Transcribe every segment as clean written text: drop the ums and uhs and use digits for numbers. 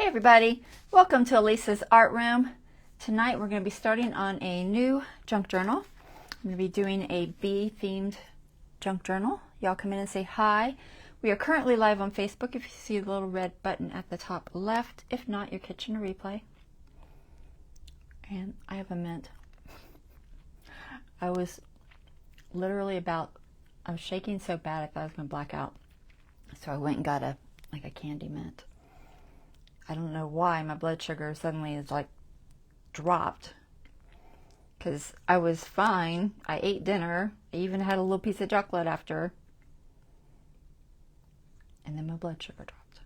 Hey everybody, welcome to Elisa's Art Room. Tonight we're going to be starting on a new junk journal. I'm going to be doing a bee themed junk journal. Y'all come in and say hi. We are currently live on Facebook if you see the little red button at the top left. If not, you're catching a replay. And I have a mint. I was shaking so bad I thought I was going to black out. So I went and got a candy mint. I don't know why my blood sugar suddenly is dropped, because I was fine. I ate dinner. I even had a little piece of chocolate after, and then my blood sugar dropped.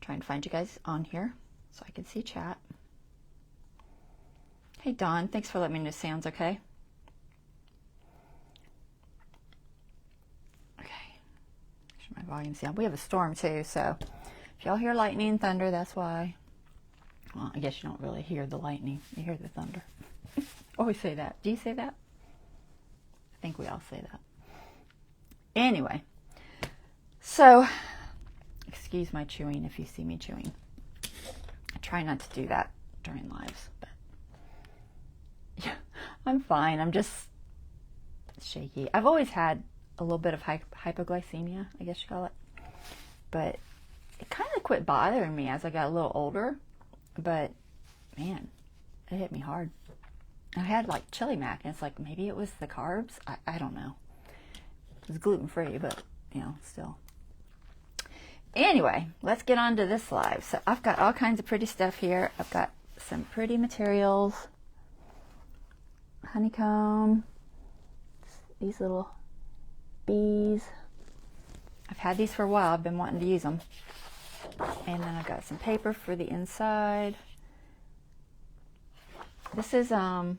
Trying to find you guys on here so I can see chat. Hey Dawn, thanks for letting me know sounds okay. Okay, my volume's down. We have a storm too, so if y'all hear lightning and thunder, that's why. Well, I guess you don't really hear the lightning. You hear the thunder. Always say that. Do you say that? I think we all say that. Anyway, so excuse my chewing if you see me chewing. I try not to do that during lives, but yeah, I'm fine. I'm just shaky. I've always had a little bit of hypoglycemia, I guess you call it, but it kind of quit bothering me as I got a little older, but man, it hit me hard. I had chili mac, and it's maybe it was the carbs. I don't know. It was gluten-free, but still. Anyway, let's get on to this live. So I've got all kinds of pretty stuff here. I've got some pretty materials. Honeycomb. These little bees. I've had these for a while. I've been wanting to use them. And then I've got some paper for the inside. This is Yassum,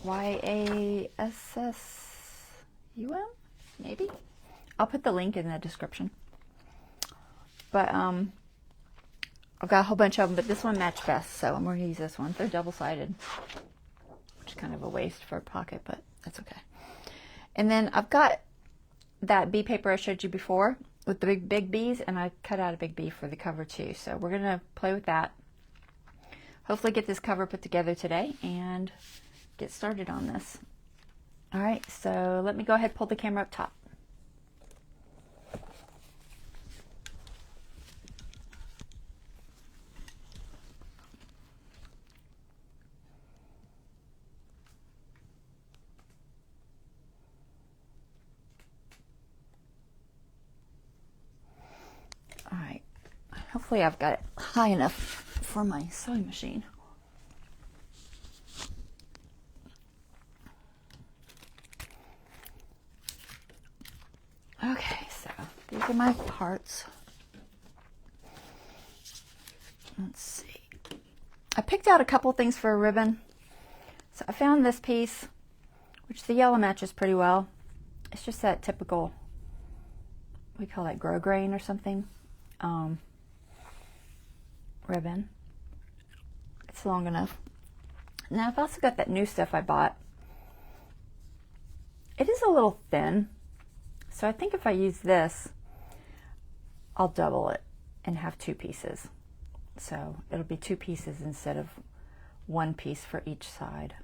Y-A-S-S-U-M, maybe. I'll put the link in the description. But I've got a whole bunch of them, but this one matched best, so I'm going to use this one. They're double-sided, which is kind of a waste for a pocket, but that's okay. And then I've got that bee paper I showed you before with the big bees, and I cut out a big bee for the cover too. So we're going to play with that. Hopefully get this cover put together today and get started on this. All right, so let me go ahead and pull the camera up top. All right, hopefully I've got it high enough for my sewing machine. Okay, so these are my parts. Let's see. I picked out a couple things for a ribbon. So I found this piece, which the yellow matches pretty well. It's just that typical, we call that grosgrain or something, ribbon. It's long enough. Now I've also got that new stuff I bought. It is a little thin, so I think if I use this, I'll double it and have two pieces. So it'll be two pieces instead of one piece for each side.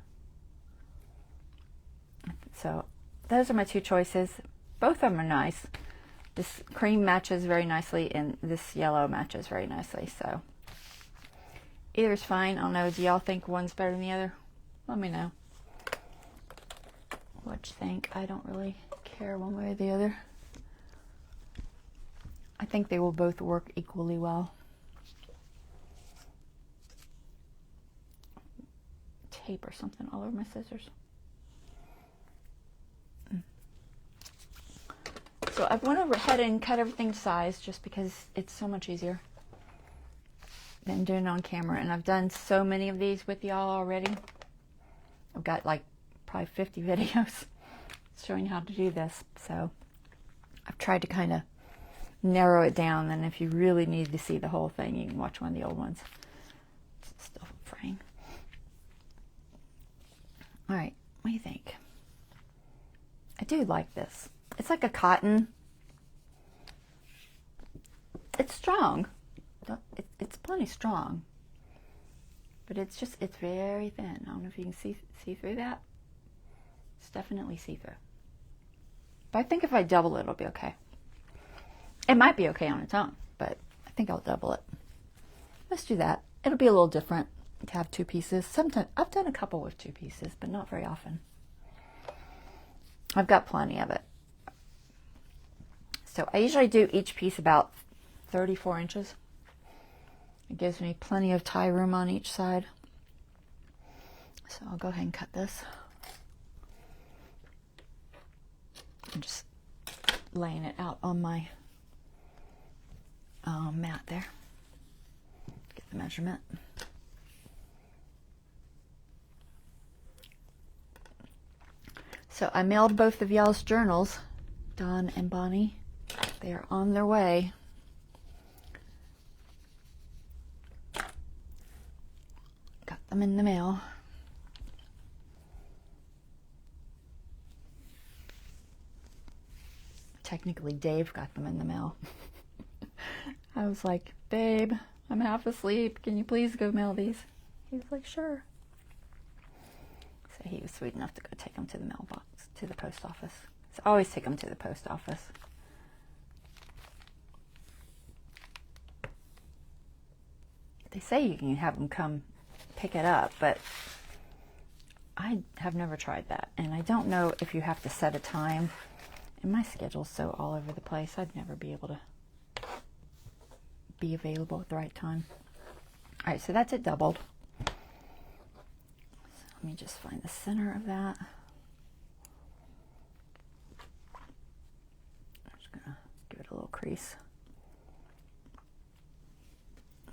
So those are my two choices. Both of them are nice. This cream matches very nicely, and this yellow matches very nicely. So either's fine. I don't know. Do y'all think one's better than the other? Let me know what you think. I don't really care one way or the other. I think they will both work equally well. Tape or something all over my scissors. So I went ahead and cut everything to size just because it's so much easier than doing it on camera. And I've done so many of these with y'all already. I've got probably 50 videos showing how to do this. So I've tried to kind of narrow it down. And if you really need to see the whole thing, you can watch one of the old ones. It's still fraying. All right, what do you think? I do like this. It's like a cotton It's strong. It's plenty strong. But it's very thin. I don't know if you can see through that. It's definitely see-through. But I think if I double it, it'll be okay. It might be okay on its own, but I think I'll double it. Let's do that. It'll be a little different to have 2 pieces. Sometimes I've done a couple with 2 pieces, but not very often. I've got plenty of it. So I usually do each piece about 34 inches. It gives me plenty of tie room on each side. So I'll go ahead and cut this. I'm just laying it out on my mat there. Get the measurement. So I mailed both of y'all's journals, Don and Bonnie. They are on their way. Got them in the mail. Technically, Dave got them in the mail. I was like, babe, I'm half asleep. Can you please go mail these? He was like, sure. So he was sweet enough to go take them to the mailbox, to the post office. So I always take them to the post office. They say you can have them come pick it up, but I have never tried that. And I don't know if you have to set a time. And my schedule's so all over the place, I'd never be able to be available at the right time. All right, so that's it doubled. So let me just find the center of that. I'm just gonna give it a little crease.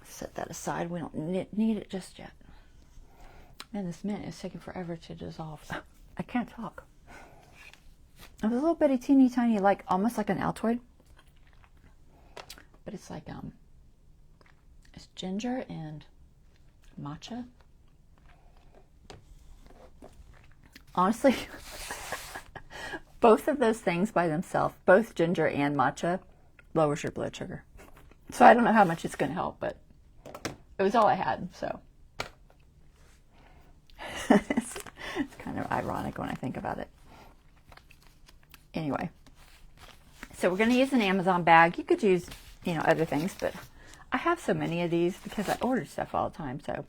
Set that aside. We don't need it just yet. Man, this mint is taking forever to dissolve. I can't talk. It was a little bitty, teeny tiny, like almost like an Altoid, but it's like it's ginger and matcha. Honestly, both of those things by themselves, both ginger and matcha, lowers your blood sugar. So I don't know how much it's going to help, but it was all I had. So it's kind of ironic when I think about it. Anyway, so we're going to use an Amazon bag. You could use, other things, but I have so many of these because I order stuff all the time, so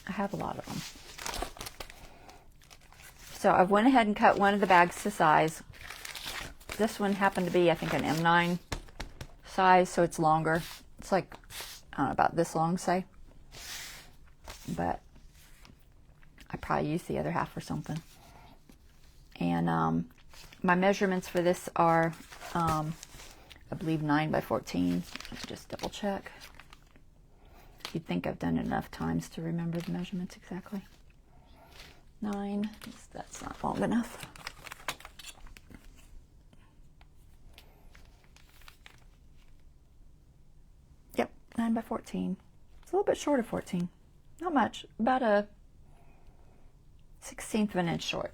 I have a lot of them. So I went ahead and cut one of the bags to size. This one happened to be, I think, an M9 size, so it's longer. It's like, I don't know, about this long, say. But I probably used the other half or something. And my measurements for this are, I believe, 9 by 14. Let's just double check. You'd think I've done it enough times to remember the measurements exactly. 9, that's not long enough. Yep, 9 by 14. It's a little bit short of 14. Not much, about a 1/16 of an inch short,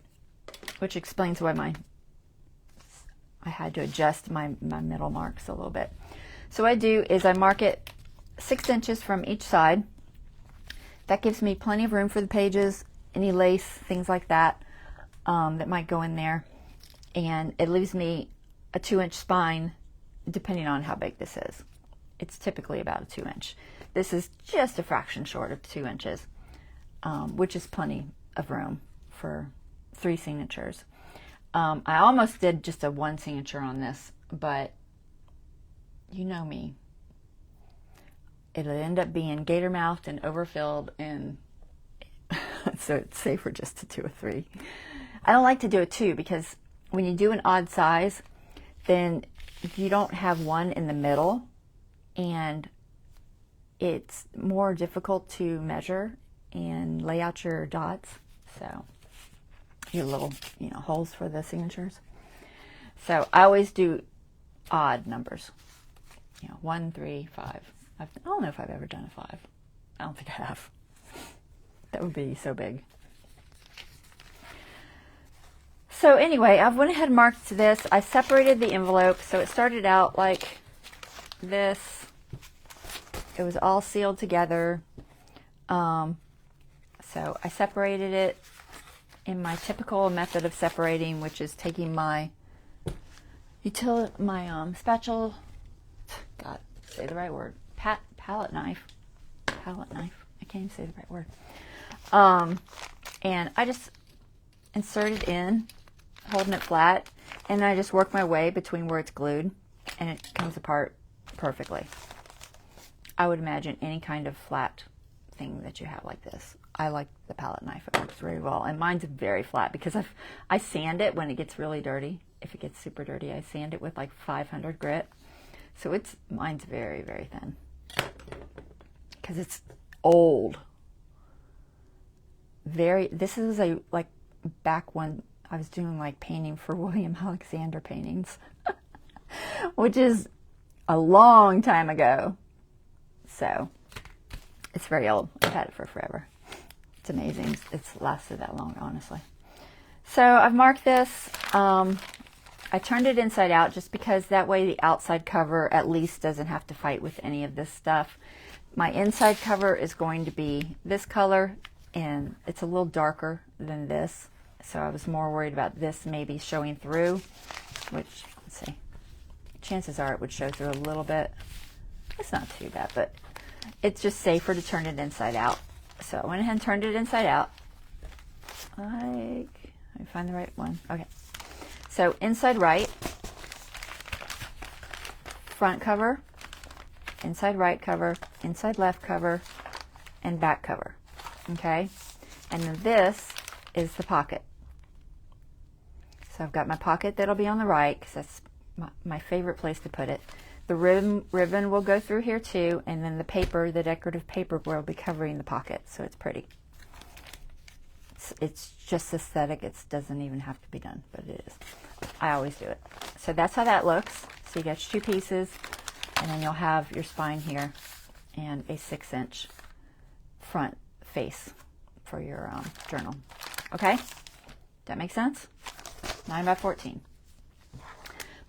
which explains why I had to adjust my middle marks a little bit. So what I do is I mark it 6 inches from each side. That gives me plenty of room for the pages, any lace, things like that, that might go in there. And it leaves me a 2-inch spine, depending on how big this is. It's typically about a 2-inch. This is just a fraction short of 2 inches, which is plenty of room for 3 signatures. I almost did just a 1 signature on this, but you know me. It'll end up being gator-mouthed and overfilled, and so it's safer just to do a 3. I don't like to do a 2 because when you do an odd size, then you don't have one in the middle, and it's more difficult to measure and lay out your dots. So your little, holes for the signatures. So I always do odd numbers. 1, 3, 5. I don't know if I've ever done a 5. I don't think I have. That would be so big. So anyway, I went ahead and marked this. I separated the envelope. So it started out like this. It was all sealed together. So I separated it in my typical method of separating, which is taking my spatula, God, say the right word, palette knife. I can't even say the right word. And I just insert it in, holding it flat, and I just work my way between where it's glued, and it comes apart perfectly. I would imagine any kind of flat thing that you have like this. I like the palette knife. It works very well, and mine's very flat because I sand it when it gets really dirty. If it gets super dirty, I sand it with like 500 grit. So mine's very, very thin because it's old. This is like back when I was doing like painting for William Alexander paintings, which is a long time ago. So it's very old. I've had it for forever. It's amazing. It's lasted that long, honestly. So I've marked this. I turned it inside out just because that way the outside cover at least doesn't have to fight with any of this stuff. My inside cover is going to be this color, and it's a little darker than this. So I was more worried about this maybe showing through, which, let's see, chances are it would show through a little bit. It's not too bad, but it's just safer to turn it inside out. So I went ahead and turned it inside out. Let me find the right one. Okay. So inside right, front cover, inside right cover, inside left cover, and back cover. Okay. And then this is the pocket. So I've got my pocket that'll be on the right because that's my favorite place to put it. The ribbon will go through here too, and then the paper, the decorative paper, will be covering the pocket, so it's pretty. It's just aesthetic. It doesn't even have to be done, but it is. I always do it. So that's how that looks. So you got your 2 pieces, and then you'll have your spine here and a 6-inch front face for your journal. Okay? That makes sense? 9 by 14.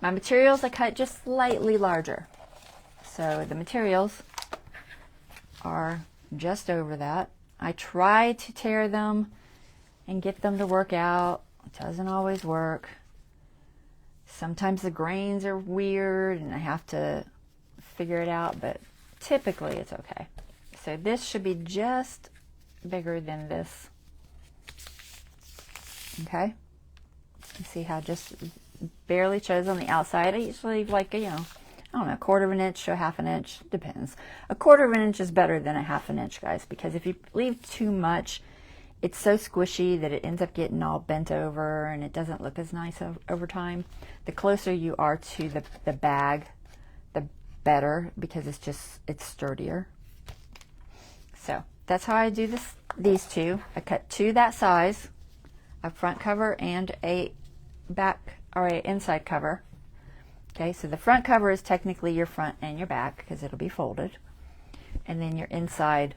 My materials I cut just slightly larger. So the materials are just over that. I try to tear them and get them to work out. It doesn't always work. Sometimes the grains are weird and I have to figure it out, but typically it's okay. So this should be just bigger than this. Okay? You see how just barely shows on the outside. I usually like, I don't know, 1/4 of an inch to 1/2 an inch, depends. 1/4 of an inch is better than 1/2 an inch, guys, because if you leave too much, it's so squishy that it ends up getting all bent over and it doesn't look as nice over time. The closer you are to the bag, the better, because it's sturdier. So that's how I do these two. I cut 2 that size, a front cover and a back or a inside cover. Okay, so the front cover is technically your front and your back because it'll be folded, and then your inside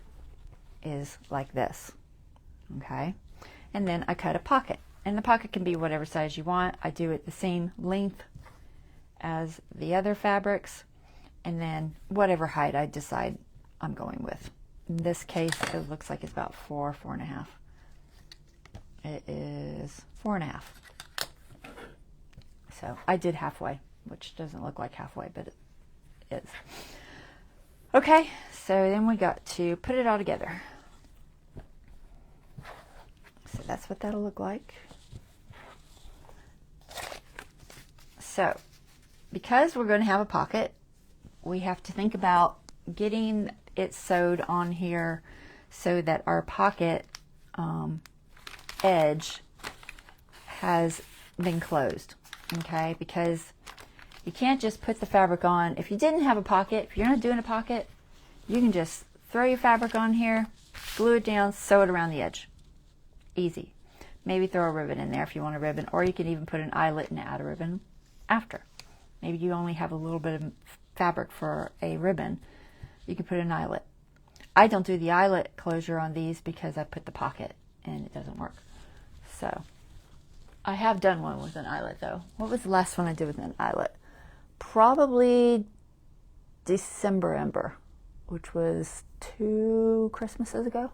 is like this. Okay, and then I cut a pocket, and the pocket can be whatever size you want. I do it the same length as the other fabrics, and then whatever height I decide I'm going with. In this case, it looks like it's about 4.5. It is 4.5. So I did halfway, which doesn't look like halfway, but it is. Okay, so then we got to put it all together. So that's what that'll look like. So because we're going to have a pocket, we have to think about getting it sewed on here so that our pocket edge has been closed. Okay, because you can't just put the fabric on. If you didn't have a pocket, if you're not doing a pocket, you can just throw your fabric on here, glue it down, sew it around the edge. Easy. Maybe throw a ribbon in there if you want a ribbon, or you can even put an eyelet and add a ribbon after. Maybe you only have a little bit of fabric for a ribbon. You can put an eyelet. I don't do the eyelet closure on these because I put the pocket and it doesn't work. So I have done one with an eyelet though. What was the last one I did with an eyelet? Probably December Ember, which was 2 Christmases ago.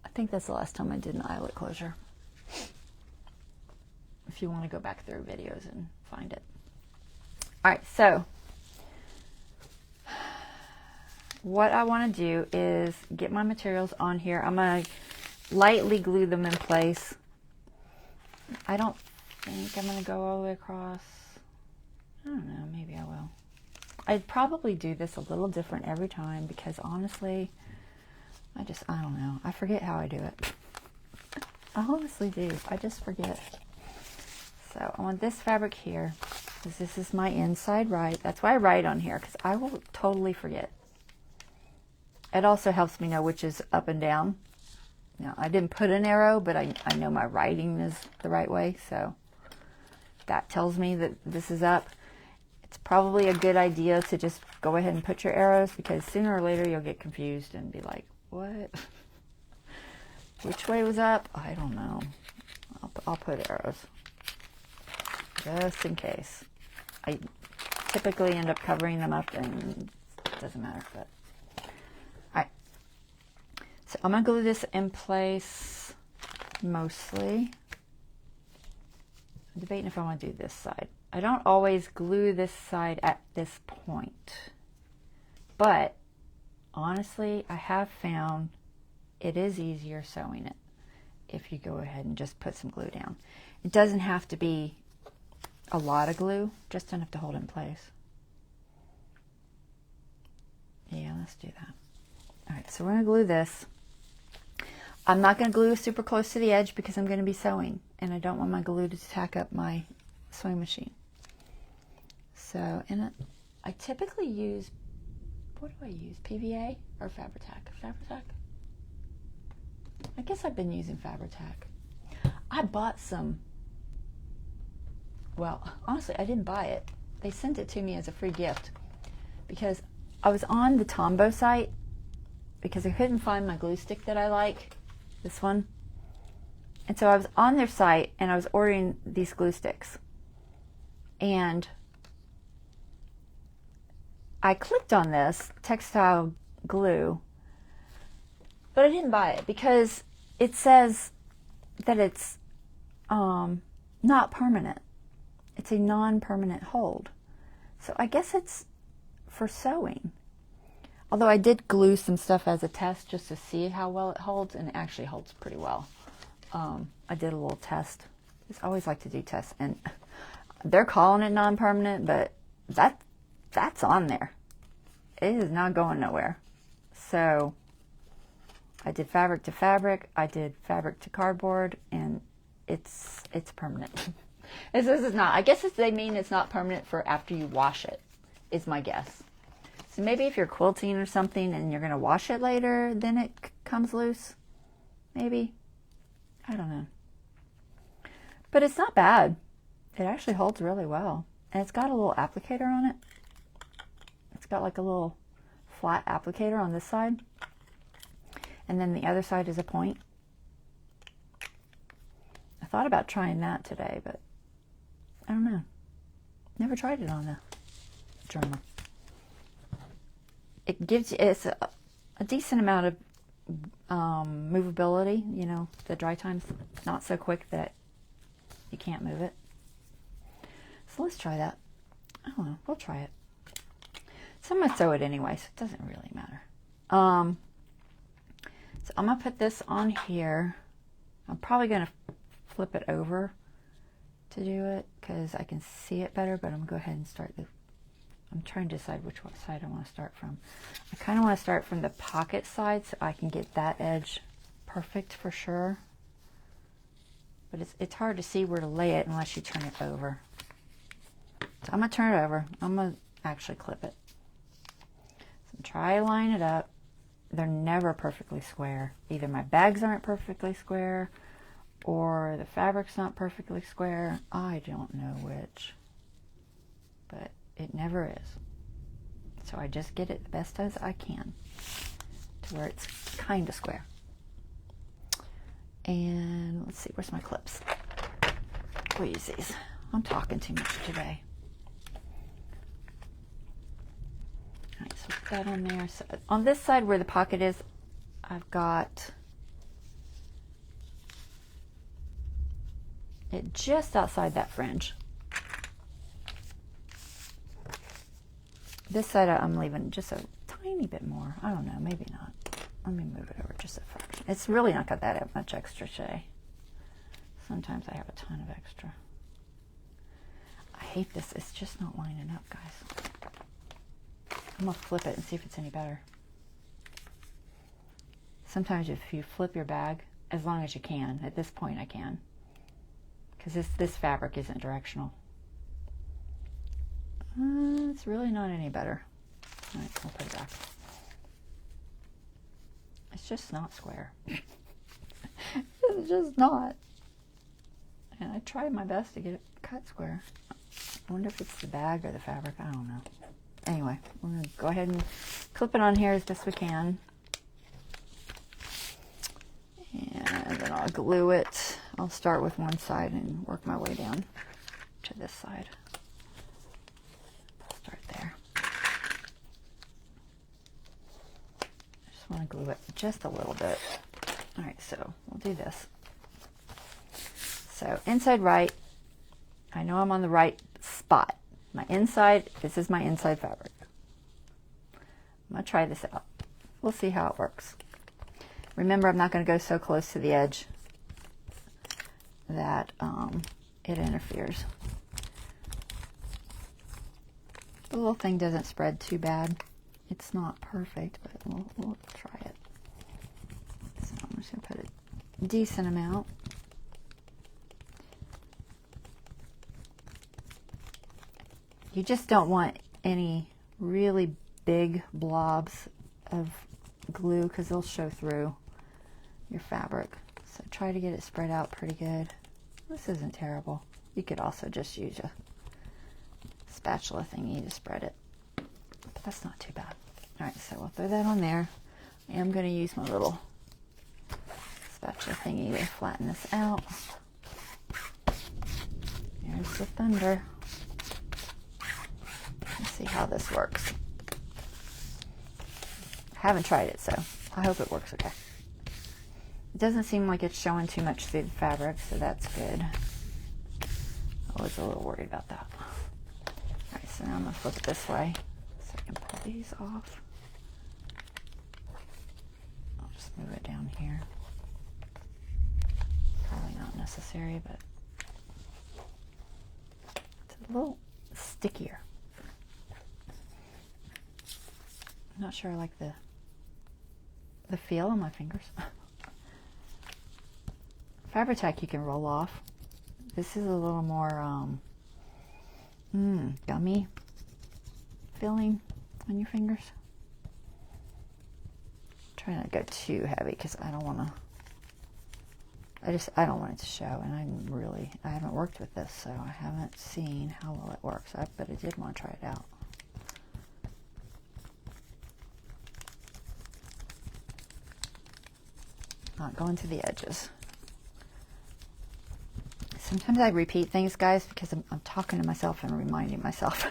I think that's the last time I did an eyelet closure. If you want to go back through videos and find it. All right, so what I want to do is get my materials on here. I'm going to lightly glue them in place. I don't think I'm going to go all the way across. I don't know, maybe I will. I'd probably do this a little different every time because honestly, I don't know. I forget how I do it. I honestly do. I just forget. So I want this fabric here because this is my inside right. That's why I write on here because I will totally forget. It also helps me know which is up and down. Now, I didn't put an arrow, but I know my writing is the right way. So that tells me that this is up. It's probably a good idea to just go ahead and put your arrows because sooner or later you'll get confused and be like, what? Which way was up? I don't know. I'll put arrows just in case. I typically end up covering them up and it doesn't matter. But all right. So I'm going to glue this in place mostly. I'm debating if I want to do this side. I don't always glue this side at this point, but honestly, I have found it is easier sewing it if you go ahead and just put some glue down. It doesn't have to be a lot of glue, just enough to hold it in place. Yeah, let's do that. All right, so we're going to glue this. I'm not going to glue super close to the edge because I'm going to be sewing, and I don't want my glue to tack up my sewing machine. So, and I typically use, what do I use? PVA or Fabri-Tac? Fabri-Tac? I guess I've been using Fabri-Tac. I bought some, well, honestly, I didn't buy it. They sent it to me as a free gift because I was on the Tombow site because I couldn't find my glue stick that I like, this one. And so I was on their site and I was ordering these glue sticks. And I clicked on this textile glue, but I didn't buy it because it says that it's not permanent. It's a non-permanent hold. So I guess it's for sewing. Although I did glue some stuff as a test just to see how well it holds, and it actually holds pretty well. I did a little test. I always like to do tests, and they're calling it non-permanent, but that's on there. It is not going nowhere. So I did fabric to fabric, I did fabric to cardboard, and it's permanent. This is not. I guess they mean it's not permanent for after you wash it, is my guess. So maybe if you're quilting or something and you're going to wash it later, then it comes loose. Maybe. I don't know. But it's not bad. It actually holds really well. And it's got a little applicator on it. It's got like a little flat applicator on this side. And then the other side is a point. I thought about trying that today, but I don't know. Never tried it on the journal. It gives you, it's a decent amount of movability. You know, the dry time's not so quick that you can't move it. So let's try that. I don't know. We'll try it. So I'm going to sew it anyway, so it doesn't really matter. So I'm going to put this on here. I'm probably going to flip it over to do it because I can see it better, but I'm going to go ahead and start I'm trying to decide which side I want to start from. I kind of want to start from the pocket side so I can get that edge perfect for sure. But it's hard to see where to lay it unless you turn it over. So I'm going to turn it over. I'm going to actually clip it. So try to line it up. They're never perfectly square. Either my bags aren't perfectly square or the fabric's not perfectly square. I don't know which. But it never is. So I just get it the best as I can to where it's kind of square. And let's see, where's my clips? We'll use these. I'm talking too much today. put that on there. So on this side where the pocket is, I've got it just outside that fringe. This side I'm leaving just a tiny bit more. I don't know, maybe not. Let me move it over just a fraction. It's really not got that much extra today. Sometimes I have a ton of extra. I hate this. It's just not lining up, guys. I'm going to flip it and see if it's any better. Sometimes if you flip your bag, as long as you can, at this point I can, because this fabric isn't directional. It's really not any better. All right, I'll put it back. It's just not square. It's just not. And I tried my best to get it cut square. I wonder if it's the bag or the fabric. I don't know. Anyway, we're going to go ahead and clip it on here as best we can. And then I'll glue it. I'll start with one side and work my way down to this side. I'll start there. I just want to glue it just a little bit. All right, so we'll do this. So inside right, I know I'm on the right spot. My inside, this is my inside fabric. I'm going to try this out. We'll see how it works. Remember, I'm not going to go so close to the edge that it interferes. The little thing doesn't spread too bad. It's not perfect, but we'll try it. So I'm just going to put a decent amount. You just don't want any really big blobs of glue because they'll show through your fabric. So try to get it spread out pretty good. This isn't terrible. You could also just use a spatula thingy to spread it. But that's not too bad. All right, so we'll throw that on there. I am going to use my little spatula thingy to flatten this out. There's the thunder. Let's see how this works. I haven't tried it, so I hope it works okay. It doesn't seem like it's showing too much through the fabric, so that's good. I was a little worried about that. Alright, so now I'm going to flip it this way so I can pull these off. I'll just move it down here. Probably not necessary, but it's a little stickier. I'm not sure I like the feel on my fingers. Fabri-Tac you can roll off. This is a little more gummy feeling on your fingers. Try not to go too heavy because I don't want to. I don't want it to show, and I haven't worked with this, so I haven't seen how well it works. But I did want to try it out. Not going to the edges. Sometimes I repeat things, guys, because I'm talking to myself and reminding myself.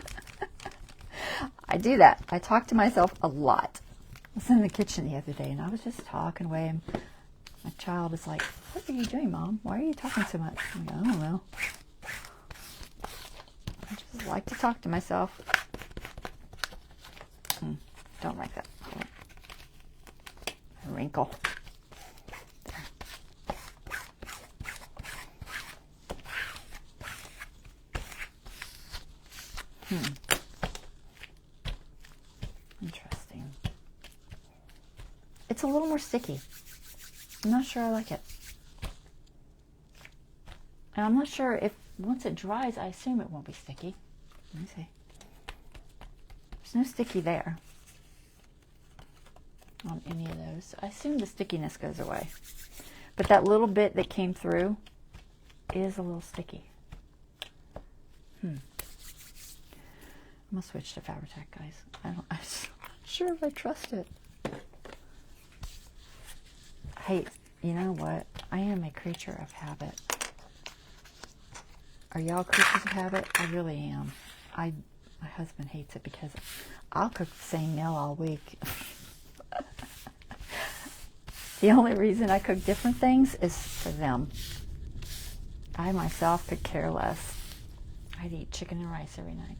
I do that. I talk to myself a lot. I was in the kitchen the other day, and I was just talking away, and my child is like, "What are you doing, Mom? Why are you talking so much?" I'm like, "I don't know. I just like to talk to myself." Don't like that. A wrinkle. Interesting. It's a little more sticky. I'm not sure I like it. And I'm not sure if once it dries, I assume it won't be sticky. Let me see. There's no sticky there on any of those. So I assume the stickiness goes away. But that little bit that came through is a little sticky. I'm gonna switch to Fabri-Tac, guys. I'm not sure if I trust it. Hey, you know what? I am a creature of habit. Are y'all creatures of habit? I really am. My husband hates it because I'll cook the same meal all week. The only reason I cook different things is for them. I myself could care less. I'd eat chicken and rice every night.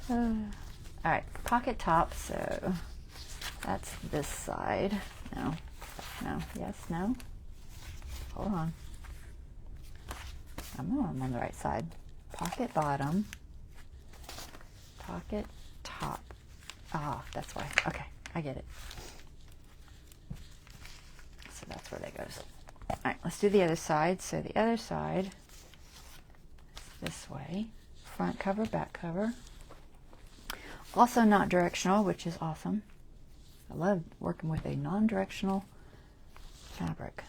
All right, pocket top. So that's this side. No, yes, no. Hold on. I'm on the right side. Pocket bottom. Pocket top. Ah, that's why. Okay, I get it. So that's where that goes. All right, let's do the other side. So the other side is this way. Front cover, back cover. Also not directional, which is awesome. I love working with a non-directional fabric.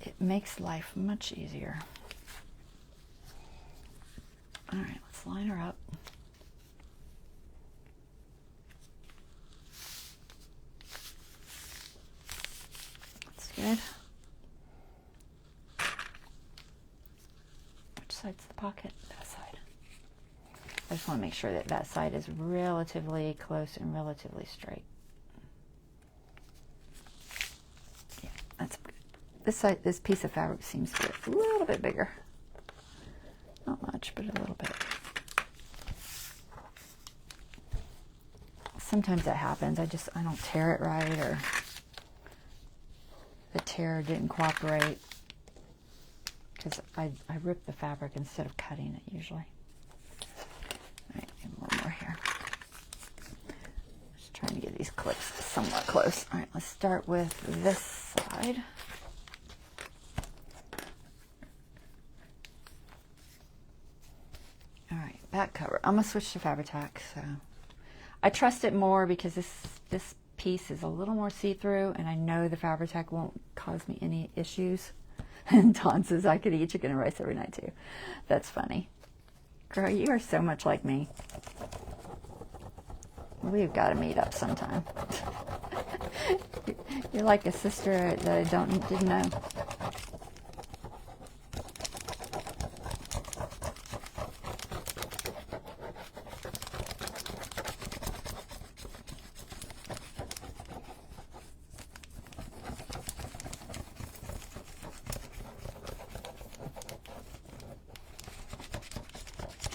It makes life much easier. All right, let's line her up. That's good. Which side's the pocket? That side. I just want to make sure that that side is relatively close and relatively straight. Yeah, that's good. This side, this piece of fabric seems to be a little bit bigger. Not much, but a little bit. Sometimes that happens. I don't tear it right, or the tear didn't cooperate, because I rip the fabric instead of cutting it usually. All right, and one more here. Just trying to get these clips somewhat close. All right, let's start with this side. All right, back cover. I'm gonna switch to Fabri-Tac. So I trust it more because this piece is a little more see-through, and I know the Fabri-Tac won't cause me any issues. And Dawn says I could eat chicken and rice every night too. That's funny. Girl, you are so much like me. We've got to meet up sometime. You're like a sister that I didn't know.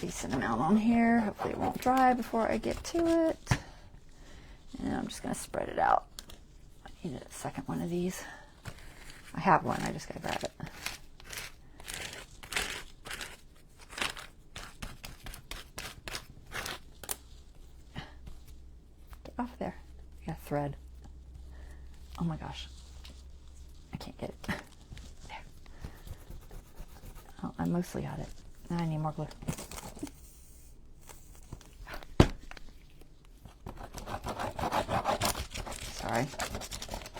Decent amount on here. Hopefully it won't dry before I get to it. And I'm just going to spread it out. I need a second one of these. I have one, I just got to grab it. Get off there. I got thread. Oh my gosh. I can't get it. There. Oh, I mostly got it. Now I need more glue. Sorry.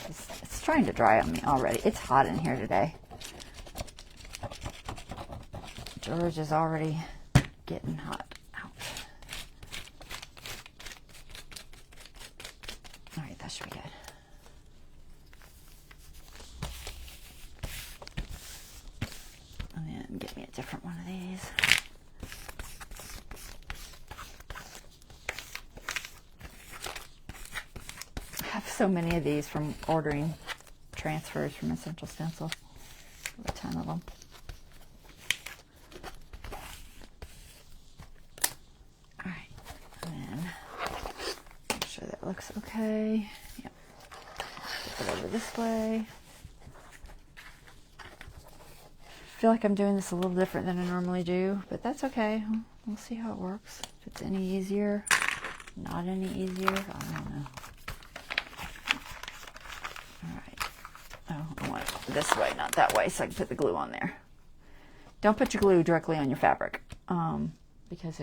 It's trying to dry on me already. It's hot in here today. George is already getting hot. Ouch. All right, that should be good. And then get me a different one of these. I have so many of these from ordering transfers from Essential Stencil. A ton of them. All right, and then make sure that looks okay. Yep. Flip it over this way. I feel like I'm doing this a little different than I normally do, but that's okay. We'll see how it works. If it's any easier, not any easier, I don't know. Oh, I want it this way, not that way, so I can put the glue on there. Don't put your glue directly on your fabric, because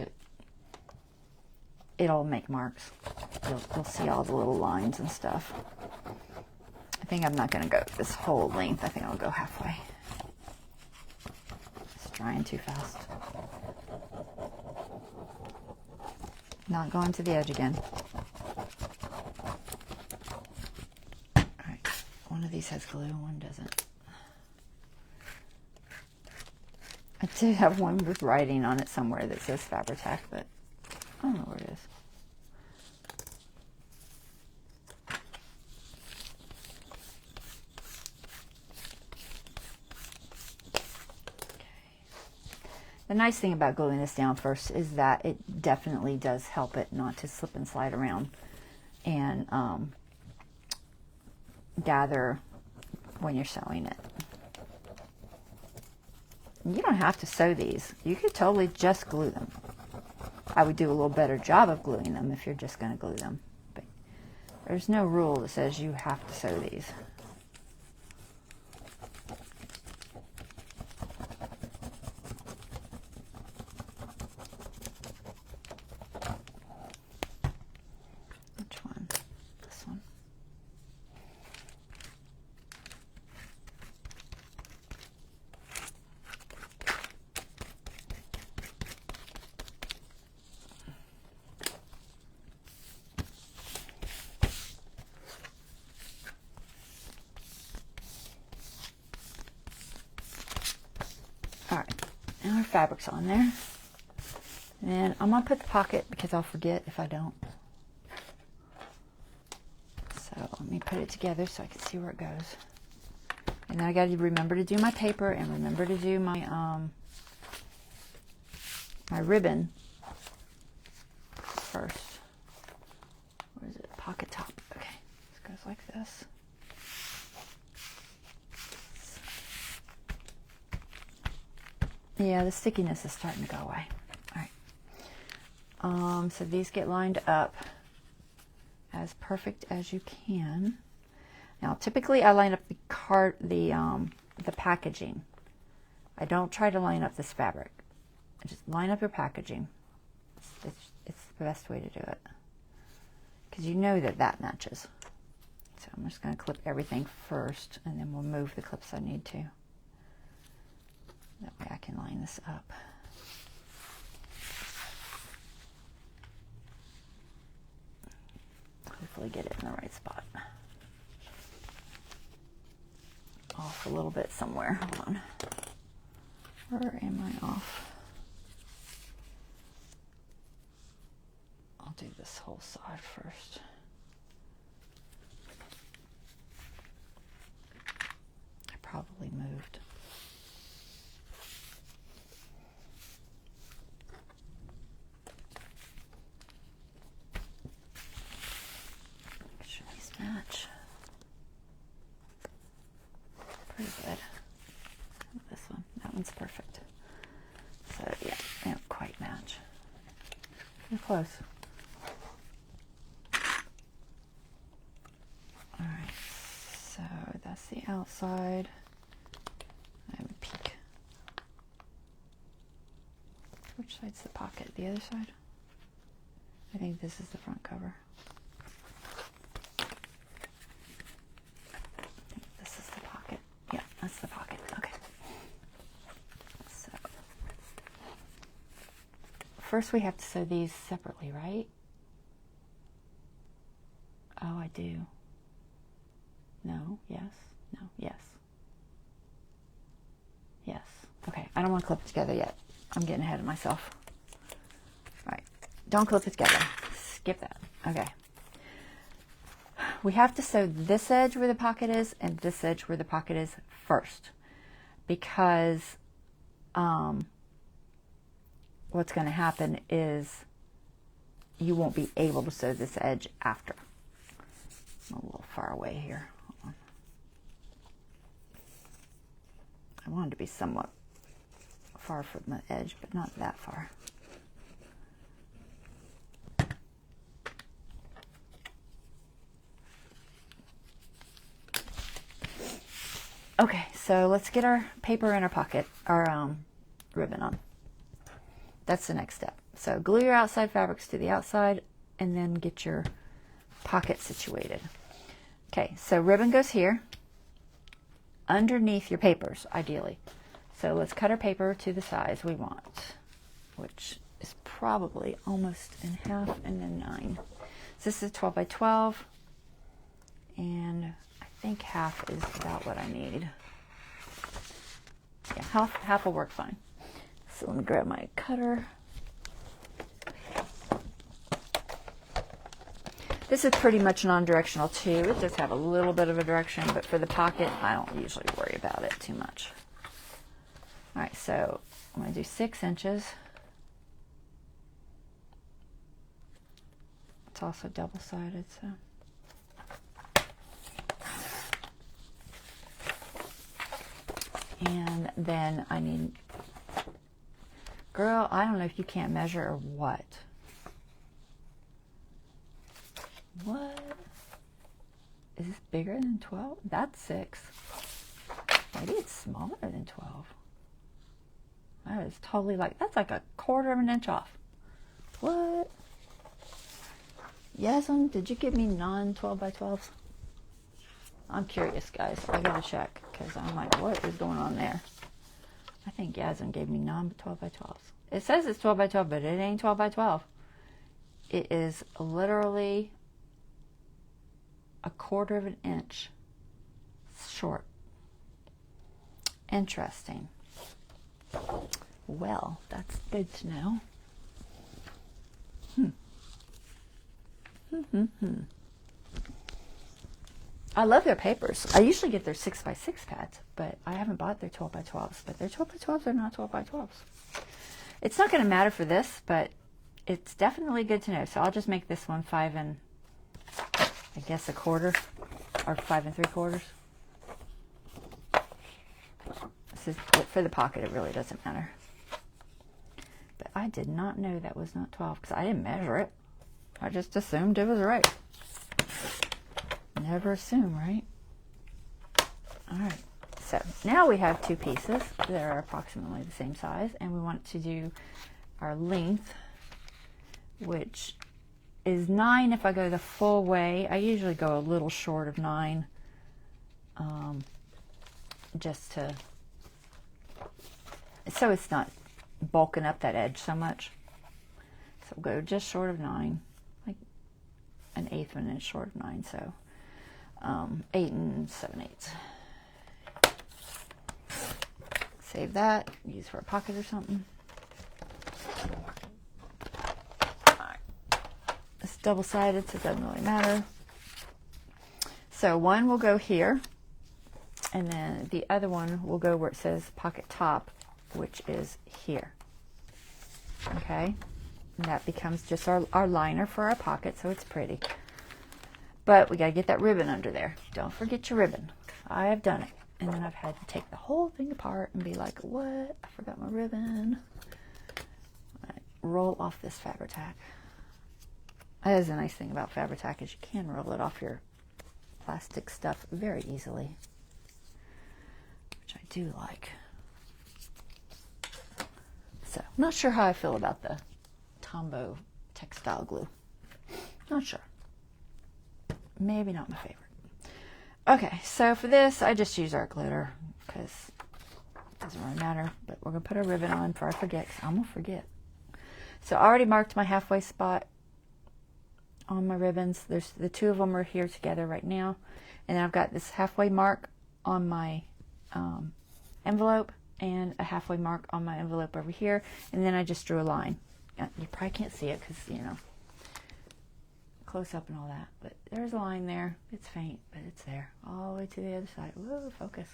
it'll make marks. You'll see all the little lines and stuff. I think I'm not going to go this whole length. I think I'll go halfway. It's drying too fast. Not going to the edge again. One of these has glue, one doesn't. I do have one with writing on it somewhere that says Fabri-Tac, but I don't know where it is. The nice thing about gluing this down first is that it definitely does help it not to slip and slide around and gather when you're sewing it. You don't have to sew these. You could totally just glue them. I would do a little better job of gluing them if you're just going to glue them. But there's no rule that says you have to sew these. Alright, now our fabric's on there. And I'm going to put the pocket because I'll forget if I don't. So let me put it together so I can see where it goes. And then I got to remember to do my paper and remember to do my my ribbon first. Where is it? Pocket top. Okay, this goes like this. Yeah, the stickiness is starting to go away. All right. So these get lined up as perfect as you can. Now, typically I line up the packaging. I don't try to line up this fabric. I just line up your packaging. It's the best way to do it because you know that matches. So I'm just going to clip everything first, and then we'll move the clips I need to. That way I can line this up. Hopefully get it in the right spot. Off a little bit somewhere. Hold on. Where am I off? I'll do this whole side first. I probably moved. Match. Pretty good. This one. That one's perfect. So yeah, they don't quite match. They're close. Alright, so that's the outside. I have a peek. Which side's the pocket? The other side? I think this is the front cover. That's the pocket. Okay. So first we have to sew these separately, right? Oh, I do. No, yes, no, yes. Yes. Okay, I don't want to clip it together yet. I'm getting ahead of myself. All right. Don't clip it together. Skip that. Okay. We have to sew this edge where the pocket is and this edge where the pocket is first, because what's going to happen is you won't be able to sew this edge after. I'm a little far away here. Hold on. I wanted to be somewhat far from the edge, but not that far. Okay, so let's get our paper in our pocket, our ribbon on. That's the next step. So glue your outside fabrics to the outside and then get your pocket situated. Okay, so ribbon goes here underneath your papers, ideally. So let's cut our paper to the size we want, which is probably almost in half and then 9. So this is 12 by 12, and I think half is about what I need. Yeah, half will work fine. So let me grab my cutter. This is pretty much non-directional too. It does have a little bit of a direction, but for the pocket, I don't usually worry about it too much. All right, so I'm going to do 6 inches. It's also double-sided, so. And then I need, girl, I don't know if you can't measure or what. What? Is this bigger than 12? That's 6. Maybe it's smaller than 12. That is totally like, that's like a 1/4 of an inch off. What? Yasm, did you give me non-12 by 12s? I'm curious, guys. I gotta check, because I'm like, what is going on there? I think Yasm gave me non-12 by 12s. It says it's 12 by 12, but it ain't 12 by 12. It is literally a 1/4 of an inch short. Interesting. Well, that's good to know. I love their papers. I usually get their 6 by 6 pads, but I haven't bought their 12 by 12s. But their 12 by 12s are not 12 by 12s. It's not going to matter for this, but it's definitely good to know. So I'll just make this one 5 and, I guess, 1/4, or 5 3/4. This is, for the pocket, it really doesn't matter. But I did not know that was not 12, because I didn't measure it. I just assumed it was right. Never assume, right? All right, so now we have 2 pieces that are approximately the same size, and we want to do our length, which is 9 if I go the full way. I usually go a little short of 9, just to, so it's not bulking up that edge so much. So we'll go just short of 9, like 1/8 of an inch short of 9, so 8 7/8. Save that, use for a pocket or something. Alright. It's double-sided, so it doesn't really matter. So one will go here, and then the other one will go where it says pocket top, which is here. Okay? And that becomes just our liner for our pocket, so it's pretty. But we got to get that ribbon under there. Don't forget your ribbon. I have done it. And then I've had to take the whole thing apart and be like, what? I forgot my ribbon. Right, roll off this Fabri-Tac. That is a nice thing about Fabri-Tac, is you can roll it off your plastic stuff very easily, which I do like. So, I'm not sure how I feel about the Tombow textile glue. Not sure. Maybe not my favorite. Okay, so for this, I just use art glitter because it doesn't really matter. But we're going to put a ribbon on before I forget, because I'm going to forget. So I already marked my halfway spot on my ribbons. There's the 2 of them are here together right now. And then I've got this halfway mark on my envelope and a halfway mark on my envelope over here. And then I just drew a line. You probably can't see it because, you know, close up and all that, but there's a line there. It's faint, but it's there all the way to the other side. Whoa, focus.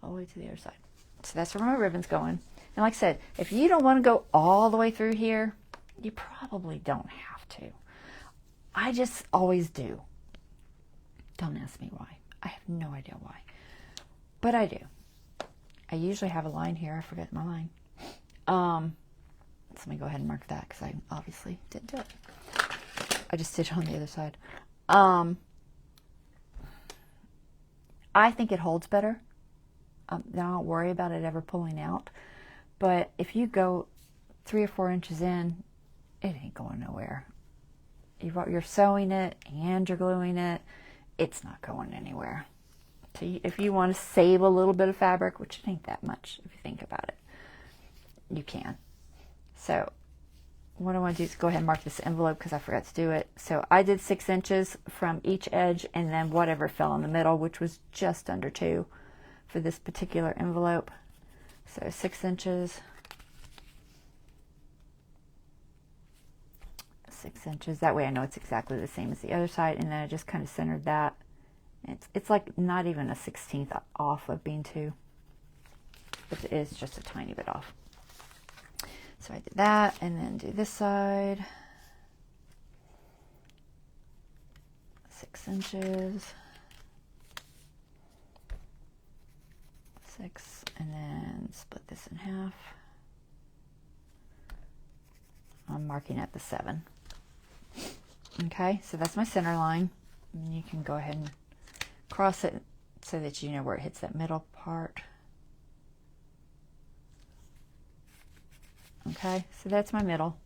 All the way to the other side. So that's where my ribbon's going. And like I said, if you don't want to go all the way through here, you probably don't have to. I just always do. Don't ask me why. I have no idea why, but I do. I usually have a line here. I forget my line. So let me go ahead and mark that, because I obviously didn't do it. I just stitch on the other side. I think it holds better. I don't worry about it ever pulling out. But if you go 3 or 4 inches in, it ain't going nowhere. You're sewing it and you're gluing it. It's not going anywhere. So if you want to save a little bit of fabric, which it ain't that much if you think about it, you can. So what I want to do is go ahead and mark this envelope, because I forgot to do it. So I did 6 inches from each edge, and then whatever fell in the middle, which was just under 2 for this particular envelope. So 6 inches. 6 inches. That way I know it's exactly the same as the other side. And then I just kind of centered that. It's like not even a 1/16 off of bean 2, but it is just a tiny bit off. So I did that, and then do this side. 6 inches. 6, and then split this in half. I'm marking at the 7. Okay, so that's my center line. And you can go ahead and cross it so that you know where it hits that middle part. Okay, so that's my middle.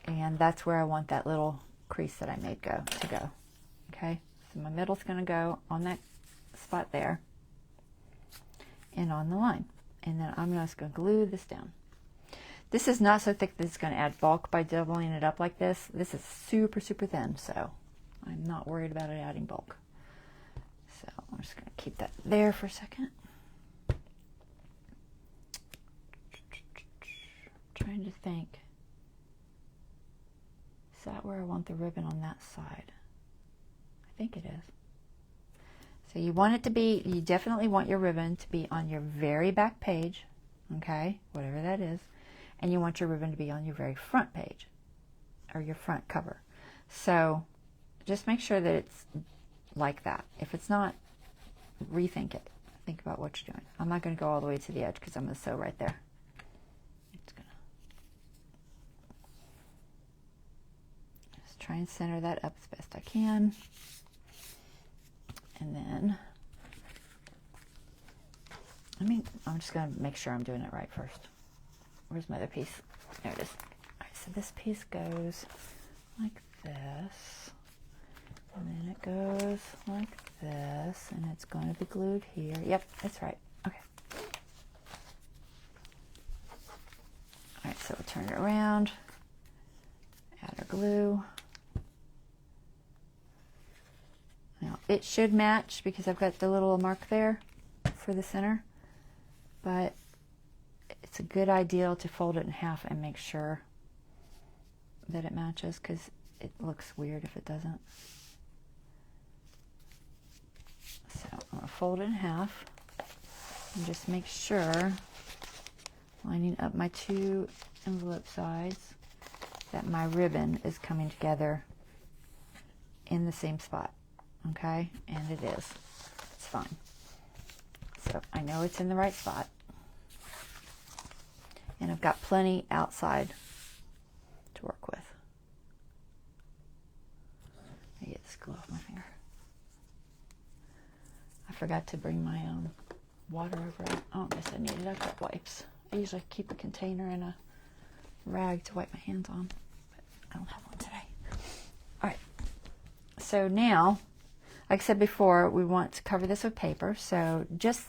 And that's where I want that little crease that I made to go. Okay, so my middle's going to go on that spot there and on the line. And then I'm just going to glue this down. This is not so thick that it's going to add bulk by doubling it up like this. This is super, super thin, so I'm not worried about it adding bulk. So I'm just going to keep that there for a second. Trying to think. Is that where I want the ribbon on that side? I think it is. So you want it to be, you definitely want your ribbon to be on your very back page, okay, whatever that is. And you want your ribbon to be on your very front page, or your front cover. So just make sure that it's like that. If it's not, rethink it. Think about what you're doing. I'm not going to go all the way to the edge because I'm going to sew right there. Just try and center that up as best I can. And then, I'm just going to make sure I'm doing it right first. Where's my other piece? There it is. All right, so this piece goes like this. And then it goes like this. And it's going to be glued here. Yep, that's right. Okay. All right, so we'll turn it around. Add our glue. Now, it should match because I've got the little mark there for the center. But it's a good idea to fold it in half and make sure that it matches because it looks weird if it doesn't. So I'm going to fold it in half and just make sure, lining up my 2 envelope sides, that my ribbon is coming together in the same spot. Okay? And it is. It's fine. So I know it's in the right spot. And I've got plenty outside to work with. Let me get this glue off my finger. I forgot to bring my water over it. Oh, I guess I need it. I've got wipes. I usually keep a container and a rag to wipe my hands on, but I don't have one today. All right. So now, like I said before, we want to cover this with paper. So just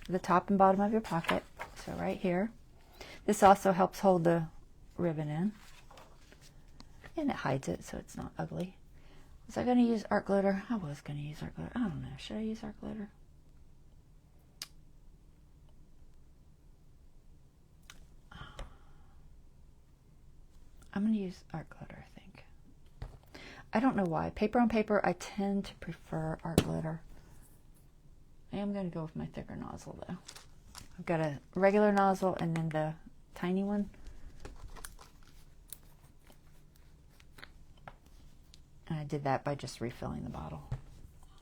the top and bottom of your pocket. So right here. This also helps hold the ribbon in. And it hides it so it's not ugly. Was I going to use art glitter? I was going to use art glitter. I don't know. Should I use art glitter? I'm going to use art glitter, I think. I don't know why. Paper on paper, I tend to prefer art glitter. I am going to go with my thicker nozzle, though. I've got a regular nozzle and then the tiny one. And I did that by just refilling the bottle.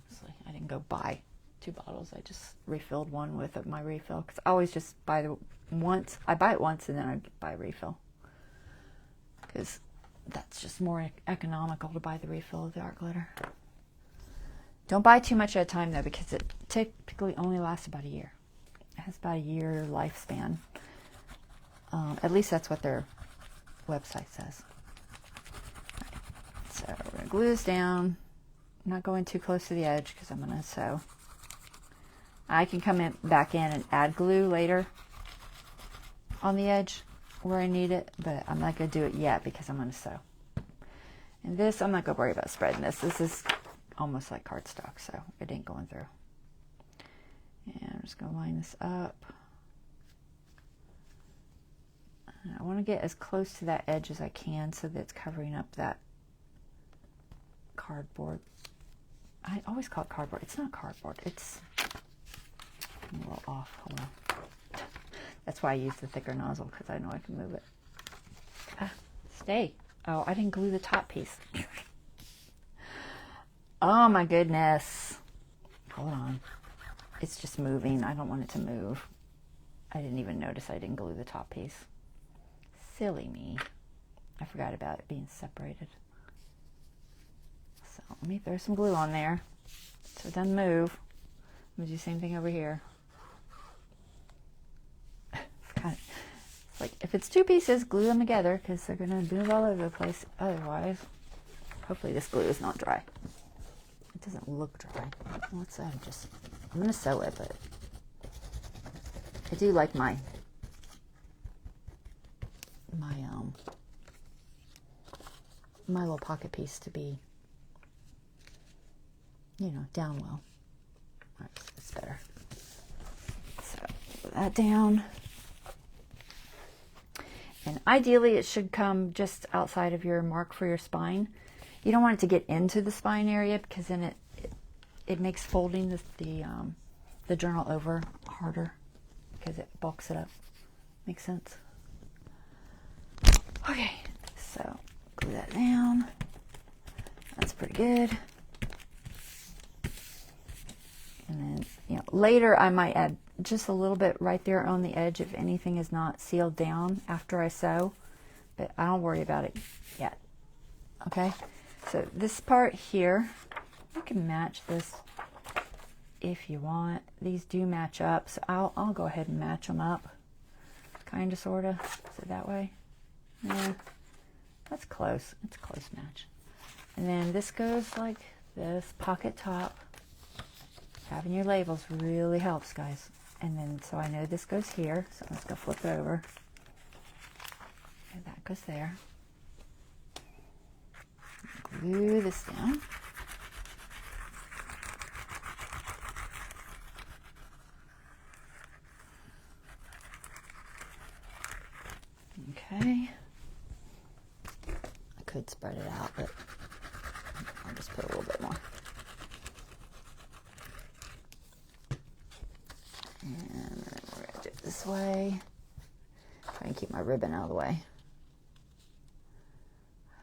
Honestly, I didn't go buy 2 bottles. I just refilled one with my refill. Because I always just buy it once and then I buy a refill. Because that's just more economical to buy the refill of the art glitter. Don't buy too much at a time though, because it typically only lasts about a year. It has about a year lifespan. At least that's what their website says. Right. So we're going to glue this down. I'm not going too close to the edge because I'm going to sew. I can come back in and add glue later on the edge where I need it, but I'm not going to do it yet because I'm going to sew. And this, I'm not going to worry about spreading this. This is almost like cardstock, so it ain't going through. And I'm just going to line this up. And I want to get as close to that edge as I can so that it's covering up that cardboard. I always call it cardboard. It's not cardboard. It's I'm a little off. Hold on. That's why I use the thicker nozzle, because I know I can move it. Ah, stay. Oh, I didn't glue the top piece. Oh my goodness. Hold on. It's just moving. I don't want it to move. I didn't even notice I didn't glue the top piece. Silly me. I forgot about it being separated. So let me throw some glue on there so it doesn't move. I'm going to do the same thing over here. It's like, if it's two pieces, glue them together, because they're going to move all over the place otherwise. Hopefully this glue is not dry. It doesn't look dry. What's that? I'm going to sew it, but I do like my little pocket piece to be, you know, down well. All right, it's better. So put that down. And ideally it should come just outside of your mark for your spine. You don't want it to get into the spine area, because then it makes folding the journal over harder, because it bulks it up. Makes sense? Okay, so glue that down. That's pretty good. And then, you know, later I might add just a little bit right there on the edge if anything is not sealed down after I sew, but I don't worry about it yet. Okay, so this part here, you can match this if you want. These do match up, so I'll go ahead and match them up, kind of, sort of. Is it that way? Yeah, that's close. It's a close match. And then this goes like this, pocket top. Having your labels really helps, guys. And then, so I know this goes here, so let's go flip it over. And that goes there. Glue this down. Okay. I could spread it out, but I'll just put a little bit more. And then we're going to do it this way. Try and keep my ribbon out of the way.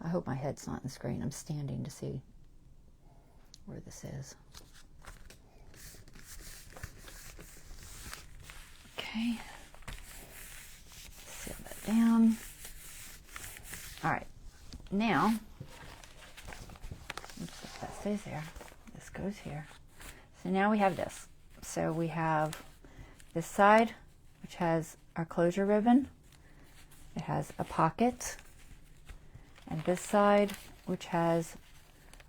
I hope my head's not in the screen. I'm standing to see where this is. Okay. Set that down. All right. Now, oops, that stays there. This goes here. So now we have this. So we have this side, which has our closure ribbon. It has a pocket. And this side, which has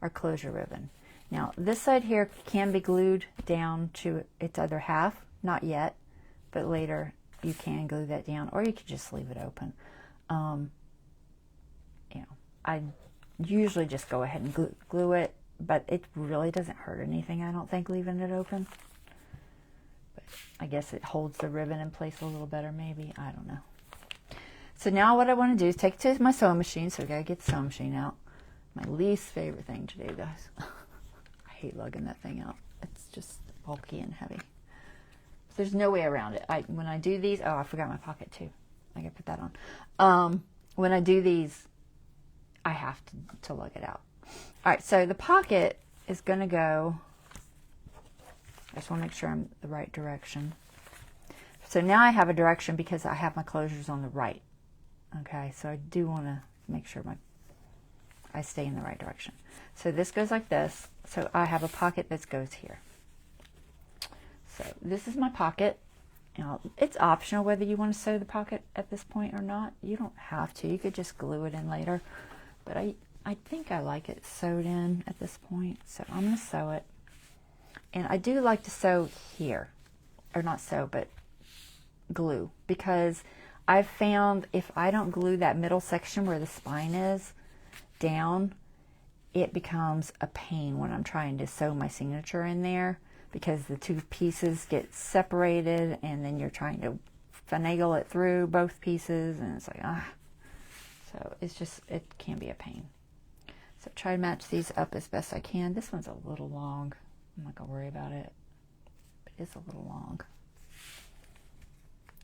our closure ribbon. Now, this side here can be glued down to its other half. Not yet, but later you can glue that down, or you could just leave it open. You know, I usually just go ahead and glue it, but it really doesn't hurt anything, I don't think, leaving it open. But I guess it holds the ribbon in place a little better, maybe. I don't know. So now what I want to do is take it to my sewing machine. So I got to get the sewing machine out. My least favorite thing to do, guys. I hate lugging that thing out. It's just bulky and heavy. There's no way around it. When I do these, oh, I forgot my pocket too. I got to put that on. When I do these, I have to lug it out. All right, so the pocket is going to go, I just want to make sure I'm the right direction. So now I have a direction because I have my closures on the right. Okay, so I do want to make sure I stay in the right direction. So this goes like this. So I have a pocket that goes here. So this is my pocket. Now, it's optional whether you want to sew the pocket at this point or not. You don't have to. You could just glue it in later. But I think I like it sewed in at this point. So I'm going to sew it. And I do like to sew here. Or not sew, but glue. Because I've found if I don't glue that middle section where the spine is down, it becomes a pain when I'm trying to sew my signature in there, because the two pieces get separated and then you're trying to finagle it through both pieces, and it's like, So it's just, it can be a pain. So try to match these up as best I can. This one's a little long. I'm not gonna worry about it. It is a little long.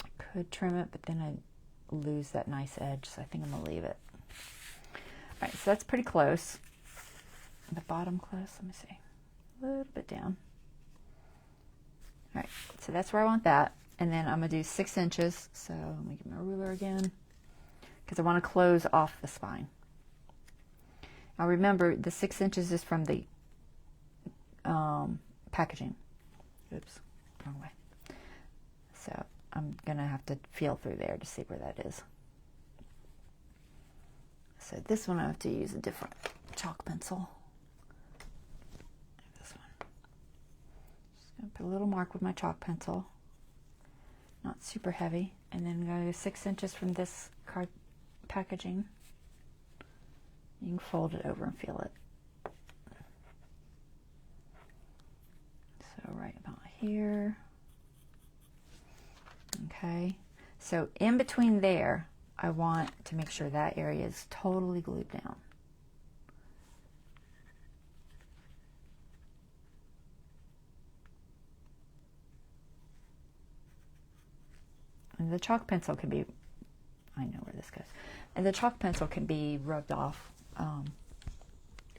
I could trim it, but then I lose that nice edge, so I think I'm gonna leave it. All right, so that's pretty close. The bottom close, let me see. A little bit down. All right, so that's where I want that. And then I'm gonna do 6 inches. So let me get my ruler again, because I want to close off the spine. Now remember, the 6 inches is from the packaging. Oops, wrong way. So I'm gonna have to feel through there to see where that is. So this one I have to use a different chalk pencil. This one. Just gonna put a little mark with my chalk pencil. Not super heavy. And then I'm gonna go 6 inches from this card packaging. You can fold it over and feel it. So right about here. Okay, so in between there, I want to make sure that area is totally glued down. And the chalk pencil can be, I know where this goes, and the chalk pencil can be rubbed off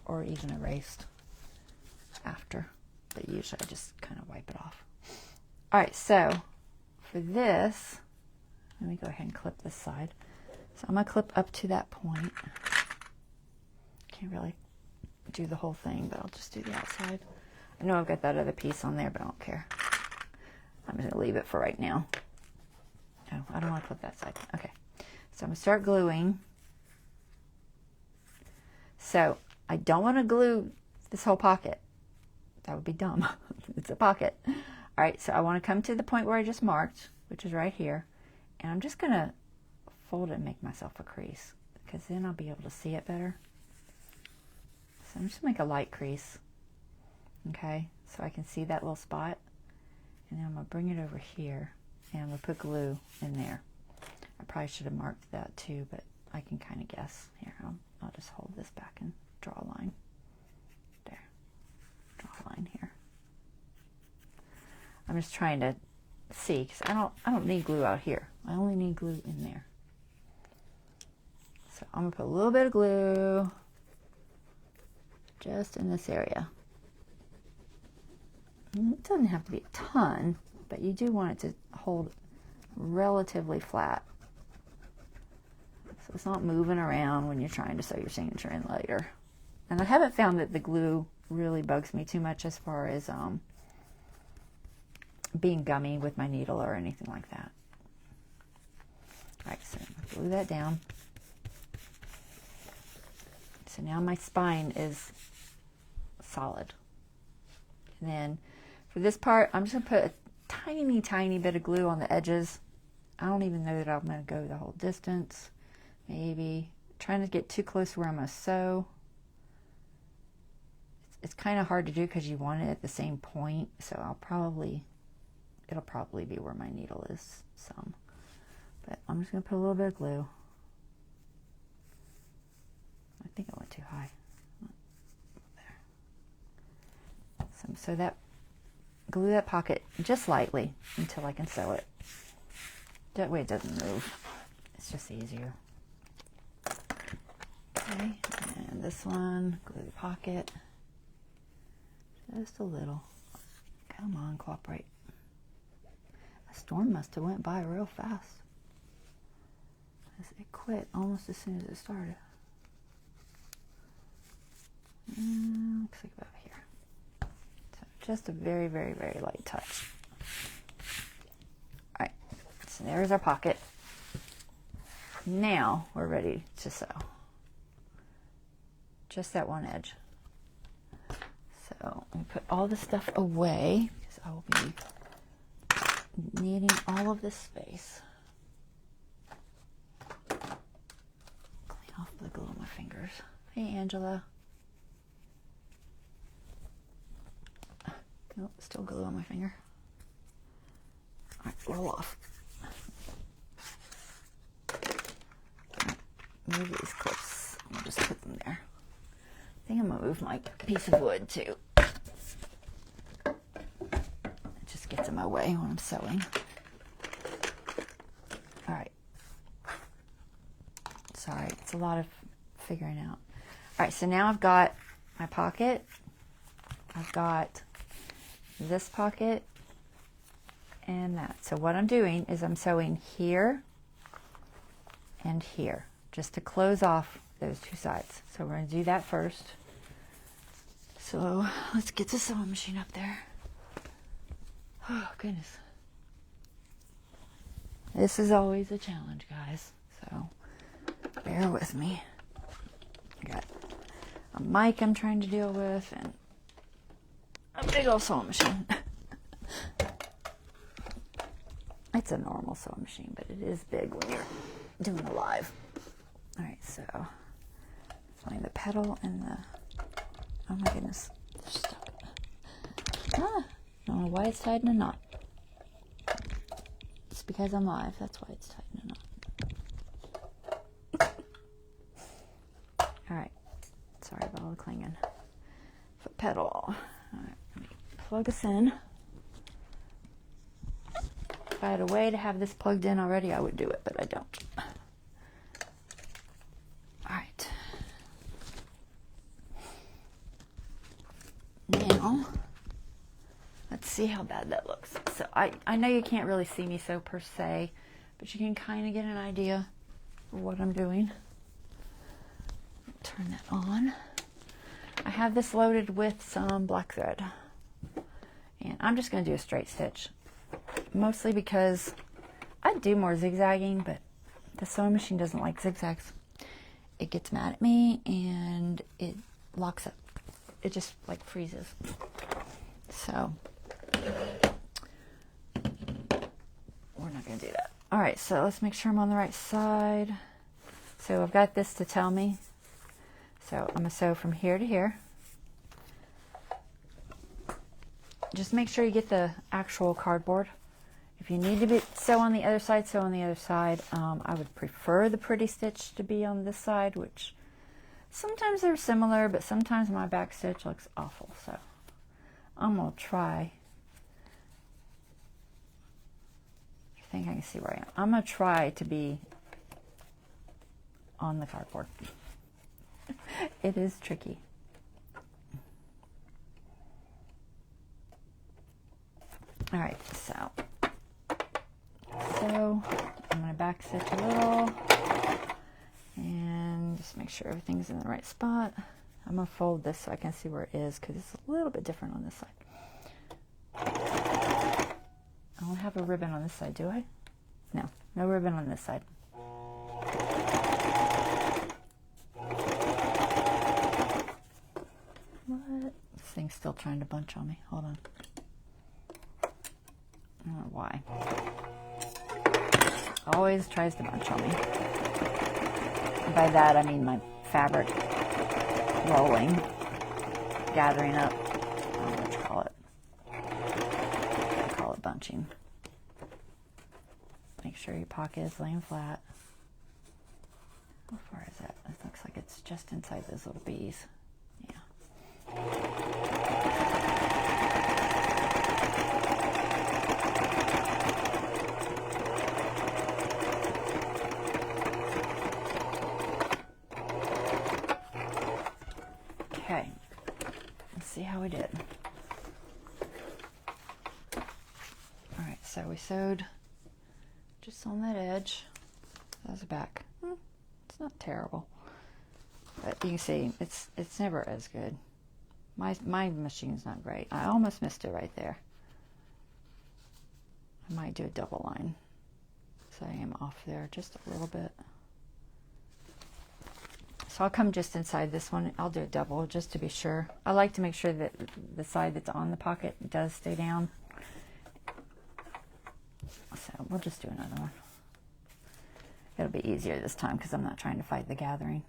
or even erased after, but usually I just kind of wipe it off. All right, so for this, let me go ahead and clip this side. So I'm gonna clip up to that point. Can't really do the whole thing, but I'll just do the outside. I know I've got that other piece on there, but I don't care. I'm just gonna leave it for right now. Oh, I don't want to clip that side. Okay, so I'm gonna start gluing. So I don't want to glue this whole pocket. That would be dumb. It's a pocket. All right, so I want to come to the point where I just marked, which is right here. And I'm just going to fold it and make myself a crease, because then I'll be able to see it better. So I'm just going to make a light crease. Okay, so I can see that little spot. And then I'm going to bring it over here, and I'm going to put glue in there. I probably should have marked that too, but I can kind of guess. Here, I'll just hold this back and draw a line. There. Draw a line here. I'm just trying to see, because I don't need glue out here. I only need glue in there. So I'm gonna put a little bit of glue just in this area. It doesn't have to be a ton, but you do want it to hold relatively flat, so it's not moving around when you're trying to sew your signature in later. And I haven't found that the glue really bugs me too much as far as being gummy with my needle or anything like that. All right, so glue that down. So now my spine is solid. And then for this part, I'm just gonna put a tiny, tiny bit of glue on the edges. I don't even know that I'm gonna go the whole distance. Maybe trying to get too close to where I'm gonna sew. It's kind of hard to do because you want it at the same point. So it'll probably be where my needle is some. But I'm just gonna put a little bit of glue. I think I went too high. There. So that, glue that pocket just lightly until I can sew it. That way it doesn't move. It's just easier. Okay, and this one, glue the pocket. Just a little. Come on, cooperate. The storm must have went by real fast. It quit almost as soon as it started. Looks like about here. So just a very, very, very light touch. All right, so there's our pocket. Now we're ready to sew. Just that one edge. So I'm put all this stuff away because I will be needing all of this space. Clean off the glue on my fingers. Hey, Angela. Nope, still glue on my finger. All right, roll off. move these clips. I'll just put them there. I think I'm going to move my piece of wood too. It just gets in my way when I'm sewing. All right. Sorry, it's a lot of figuring out. All right, so now I've got my pocket. I've got this pocket and that. So what I'm doing is I'm sewing here and here just to close off those two sides. So we're going to do that first. So let's get the sewing machine up there. Oh, goodness. This is always a challenge, guys. So bear with me. I got a mic I'm trying to deal with and a big old sewing machine. It's a normal sewing machine, but it is big when you're doing a live. All right, so find the pedal and the, oh my goodness, they're stuck. I don't know why it's tied in a knot. It's because I'm live, that's why it's tied in a knot. All right, sorry about all the clinging. Foot pedal. All right, let me plug this in. If I had a way to have this plugged in already, I would do it, but I don't. All right. Now, let's see how bad that looks. So I know you can't really see me sew per se, but you can kind of get an idea of what I'm doing. Turn that on. I have this loaded with some black thread. And I'm just going to do a straight stitch. Mostly because I do more zigzagging, but the sewing machine doesn't like zigzags. It gets mad at me and it locks up. It just like freezes. So we're not going to do that. All right, so let's make sure I'm on the right side. So I've got this to tell me. So I'm going to sew from here to here. Just make sure you get the actual cardboard. If you need to sew on the other side, sew on the other side. I would prefer the pretty stitch to be on this side, which sometimes they're similar, but sometimes my back stitch looks awful. So I'm going to try. I think I can see where I am. I'm going to try to be on the cardboard. It is tricky. All right, so I'm going to back stitch a little and just make sure everything's in the right spot. I'm going to fold this so I can see where it is because it's a little bit different on this side. I don't have a ribbon on this side, do I? No, no ribbon on this side. What? This thing's still trying to bunch on me. Hold on. I don't know why. Always tries to bunch on me. And by that I mean my fabric rolling, gathering up. I don't know what you call it. I call it bunching. Make sure your pocket is laying flat. How far is that? It looks like it's just inside those little bees. Yeah. Okay, let's see how we did. All right, so we sewed just on that edge. That's the back. It's not terrible, but you can see it's never as good. My machine's not great. I almost missed it right there. I might do a double line, so I am off there just a little bit. So I'll come just inside this one. I'll do a double just to be sure. I like to make sure that the side that's on the pocket does stay down. So we'll just do another one. It'll be easier this time because I'm not trying to fight the gathering.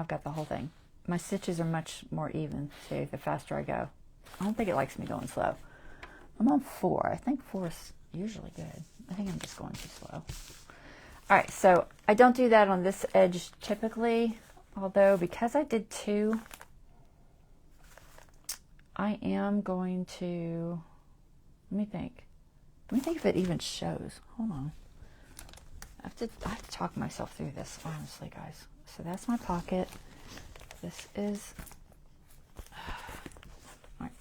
I've got the whole thing. My stitches are much more even, too, the faster I go. I don't think it likes me going slow. I'm on 4. I think 4 is usually good. I think I'm just going too slow. All right, so I don't do that on this edge typically, although because I did 2, I am going to, let me think if it even shows. Hold on. I have to talk myself through this, honestly, guys. So that's my pocket. This is, all right.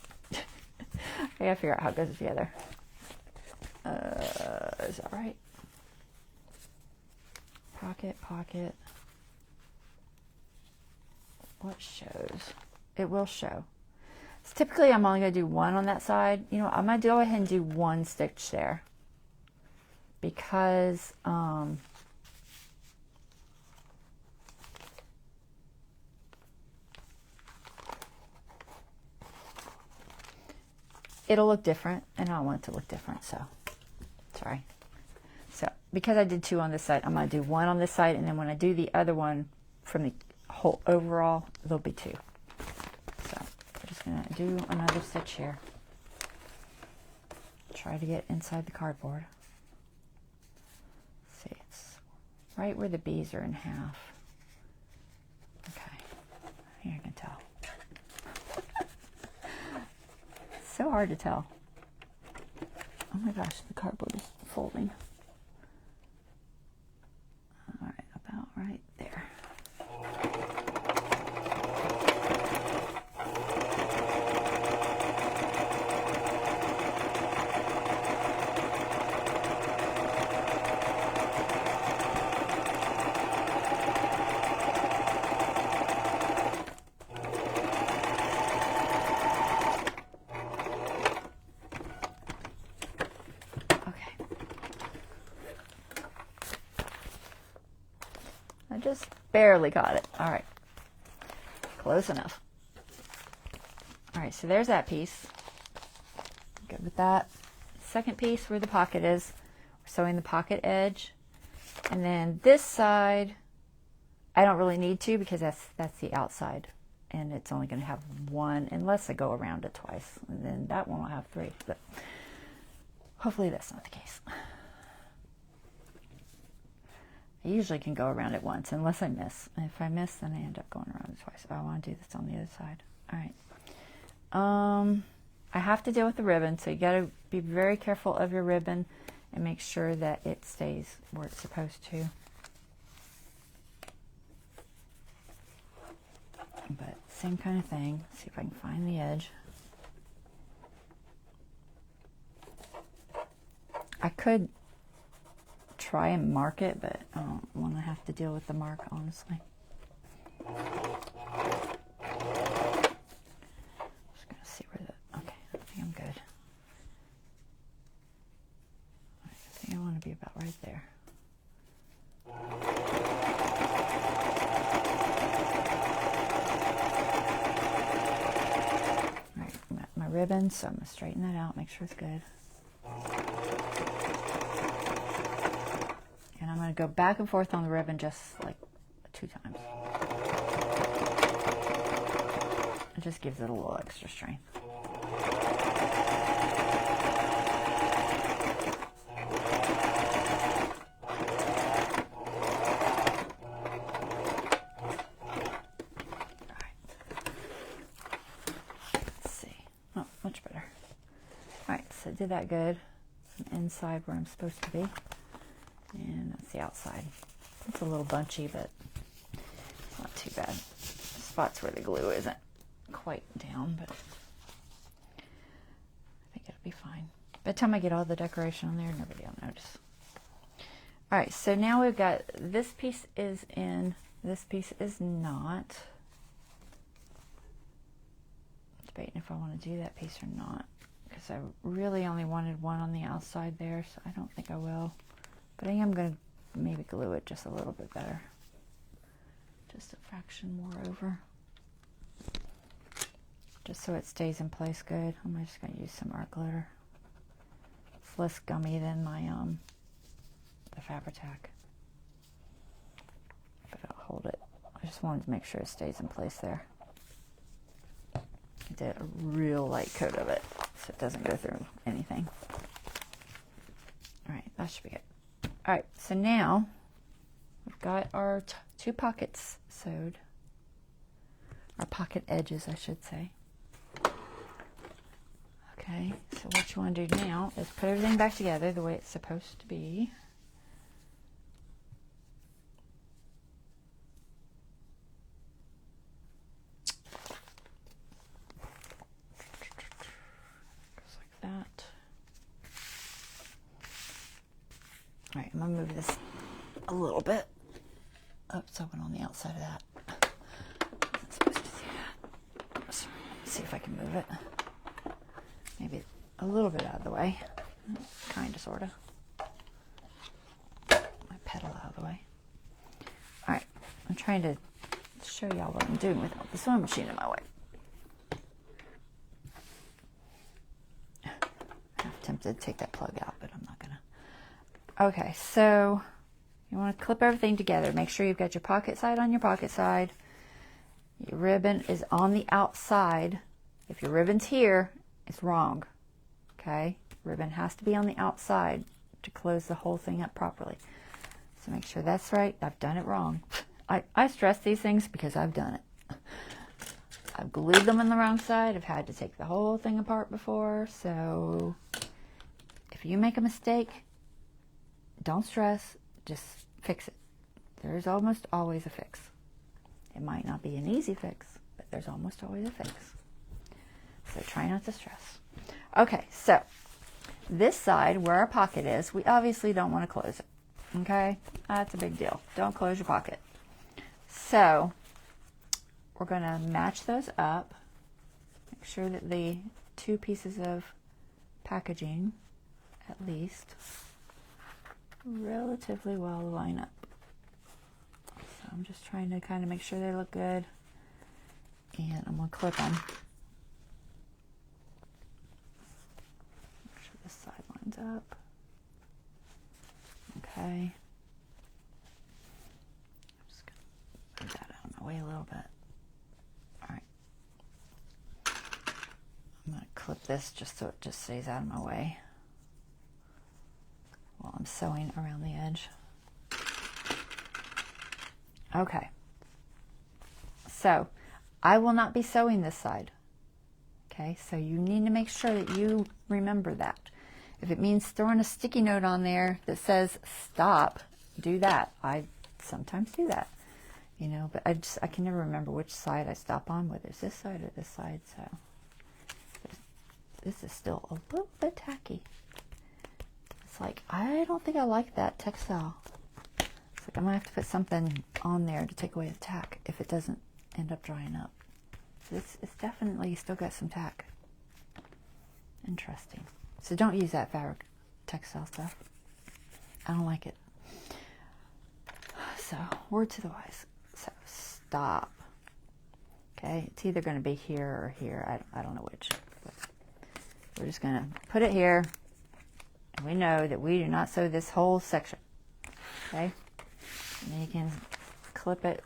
I gotta figure out how it goes together. Is that right? Pocket. What shows? It will show. So typically, I'm only going to do 1 on that side. You know, I'm going to go ahead and do 1 stitch there. Because, it'll look different, and I don't want it to look different, so, sorry. So, because I did 2 on this side, I'm going to do 1 on this side, and then when I do the other one from the whole overall, there'll be 2. So, I'm just going to do another stitch here. Try to get inside the cardboard. See, it's right where the bees are in half. Okay, here I can tell. It's so hard to tell. Oh my gosh, the cardboard is folding. All right, about right there. Just barely got it. All right, close enough. All right, so there's that piece. Good with that. Second piece where the pocket is, we're sewing the pocket edge, and then this side I don't really need to because that's the outside, and it's only going to have 1 unless I go around it twice, and then that one will have 3. But hopefully that's not the case. I usually can go around it once, unless I miss. And if I miss, then I end up going around it twice. I want to do this on the other side. All right. I have to deal with the ribbon, so you got to be very careful of your ribbon and make sure that it stays where it's supposed to. But same kind of thing. See if I can find the edge. I could try and mark it, but I don't want to have to deal with the mark, honestly. Just gonna see where the, okay, I think I'm good. I think I want to be about right there. All right, I'm at my ribbon, so I'm gonna straighten that out, make sure it's good. And I'm going to go back and forth on the ribbon just like 2 times. It just gives it a little extra strength. All right. Let's see. Oh, much better. All right, so I did that good. I'm inside where I'm supposed to be. And that's the outside. It's a little bunchy, but it's not too bad. Spots where the glue isn't quite down, but I think it'll be fine. By the time I get all the decoration on there, nobody will notice. All right, so now we've got this piece is in, this piece is not. I'm debating if I want to do that piece or not, because I really only wanted 1 on the outside there, so I don't think I will. But I am going to maybe glue it just a little bit better. Just a fraction more over. Just so it stays in place good. I'm just going to use some art glitter. It's less gummy than my the Fabri-Tac. But I'll hold it. I just wanted to make sure it stays in place there. I did a real light coat of it so it doesn't go through anything. All right, that should be it. All right, so now we've got our 2 pockets sewed. Our pocket edges, I should say. Okay, so what you want to do now is put everything back together the way it's supposed to be. Goes like that. All right, I'm going to move this a little bit. Oops, I went on the outside of that. Wasn't supposed to see that. Let's see if I can move it. Maybe a little bit out of the way. Kind of, sort of. My pedal out of the way. All right, I'm trying to show y'all what I'm doing without the sewing machine in my way. I'm tempted to take that plug out, but I'm not going to. Okay, so you want to clip everything together. Make sure you've got your pocket side on your pocket side. Your ribbon is on the outside. If your ribbon's here, it's wrong. Okay? Ribbon has to be on the outside to close the whole thing up properly. So make sure that's right. I've done it wrong. I stress these things because I've done it. I've glued them on the wrong side. I've had to take the whole thing apart before. So if you make a mistake, don't stress. Just fix it. There's almost always a fix. It might not be an easy fix, but there's almost always a fix. So try not to stress. Okay, so this side where our pocket is, we obviously don't want to close it. Okay, that's a big deal. Don't close your pocket. So we're going to match those up. Make sure that the 2 pieces of packaging, at least, relatively well line up. So I'm just trying to kind of make sure they look good. And I'm going to clip them. Make sure this side lines up. Okay. I'm just going to move that out of my way a little bit. All right. I'm going to clip this just so it just stays out of my way while I'm sewing around the edge. Okay. So I will not be sewing this side. Okay, so you need to make sure that you remember that. If it means throwing a sticky note on there that says stop, do that. I sometimes do that, you know, but I can never remember which side I stop on, whether it's this side or this side. So this is still a little bit tacky. It's like, I don't think I like that textile. It's like I'm gonna have to put something on there to take away the tack if it doesn't end up drying up. So it's definitely still got some tack. Interesting. So don't use that fabric textile stuff. I don't like it. So word to the wise. So stop. Okay, it's either going to be here or here. I don't know which. But we're just going to put it here. And we know that we do not sew this whole section. Okay? And then you can clip it.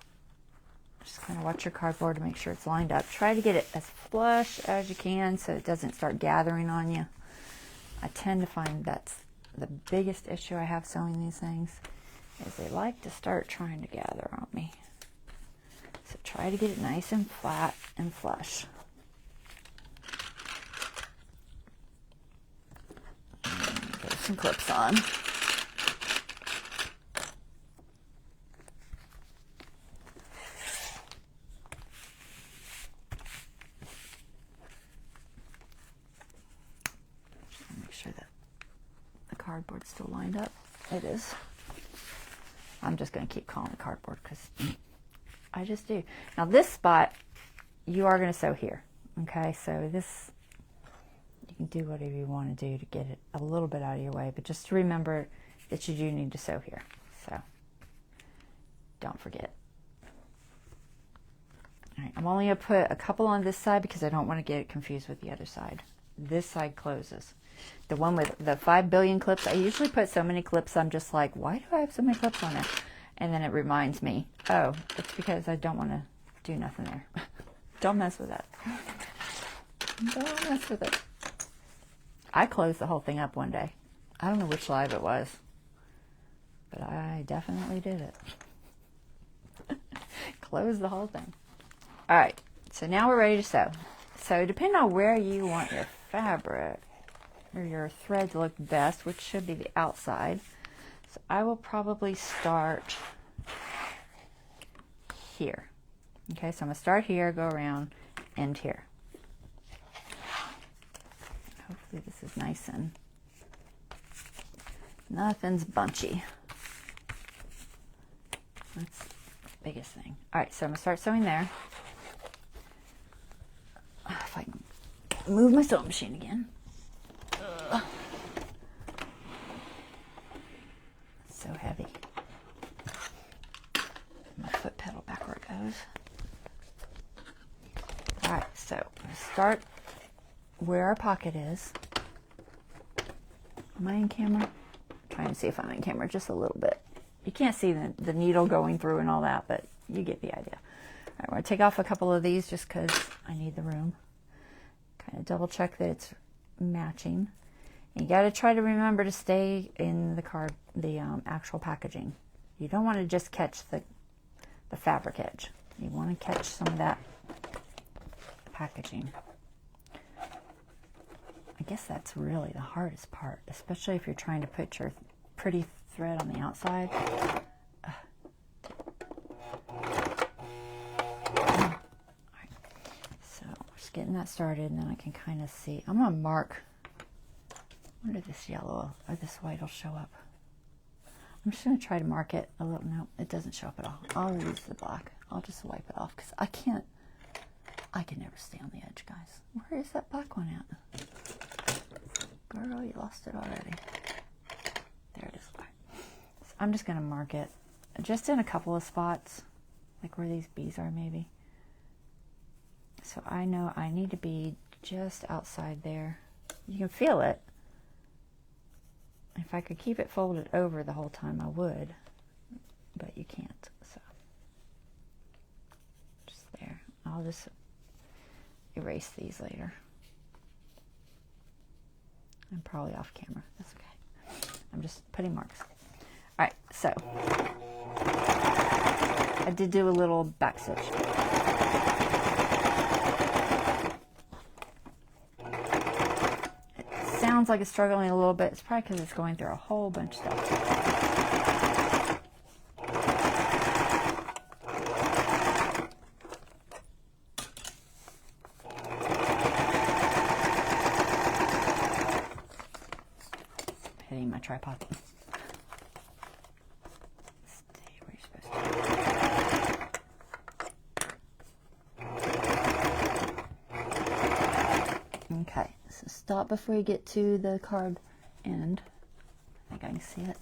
Just kind of watch your cardboard to make sure it's lined up. Try to get it as flush as you can so it doesn't start gathering on you. I tend to find that's the biggest issue I have sewing these things, is they like to start trying to gather on me. So try to get it nice and flat and flush. And get some clips on. Cardboard still lined up. It is. I'm just going to keep calling it cardboard because I just do. Now this spot, you are going to sew here. Okay, so this, you can do whatever you want to do to get it a little bit out of your way, but just remember that you do need to sew here. So don't forget. All right, I'm only going to put a couple on this side because I don't want to get it confused with the other side. This side closes. The one with the 5 billion clips, I usually put so many clips, I'm just like, why do I have so many clips on it? And then it reminds me, oh, it's because I don't want to do nothing there. Don't mess with that. Don't mess with it. I closed the whole thing up one day. I don't know which live it was, but I definitely did it. Close the whole thing. All right, so now we're ready to sew. So depending on where you want your fabric or your thread to look best, which should be the outside, so I will probably start here. Okay, so I'm going to start here, go around, end here. Hopefully this is nice and nothing's bunchy. That's the biggest thing. All right, so I'm going to start sewing there. If I can move my sewing machine again. It's so heavy. My foot pedal back where it goes. All right, so start where our pocket is. Am I in camera? I'm trying to see if I'm in camera just a little bit. You can't see the needle going through and all that, but you get the idea. All right, we're going to take off a couple of these just because I need the room. Kind of double check that it's matching. And you got to try to remember to stay in the actual packaging. You don't want to just catch the fabric edge. You want to catch some of that packaging. I guess that's really the hardest part, especially if you're trying to put your pretty thread on the outside. Alright. So just getting that started, and then I can kind of see. I'm going to mark. I wonder if this yellow or this white will show up. I'm just going to try to mark it a little. No, it doesn't show up at all. I'll use the black. I'll just wipe it off because I can never stay on the edge, guys. Where is that black one at? Girl, you lost it already. There it is. All right. So I'm just going to mark it just in a couple of spots, like where these bees are maybe. So I know I need to be just outside there. You can feel it. If I could keep it folded over the whole time, I would, but you can't, so just there. I'll just erase these later. I'm probably off camera. That's okay. I'm just putting marks. All right, so I did do a little back stitch. Sounds like it's struggling a little bit. It's probably because it's going through a whole bunch of stuff. Hitting my tripod. Stay where you're supposed to. Okay. So stop before you get to the card end. I think I can see it.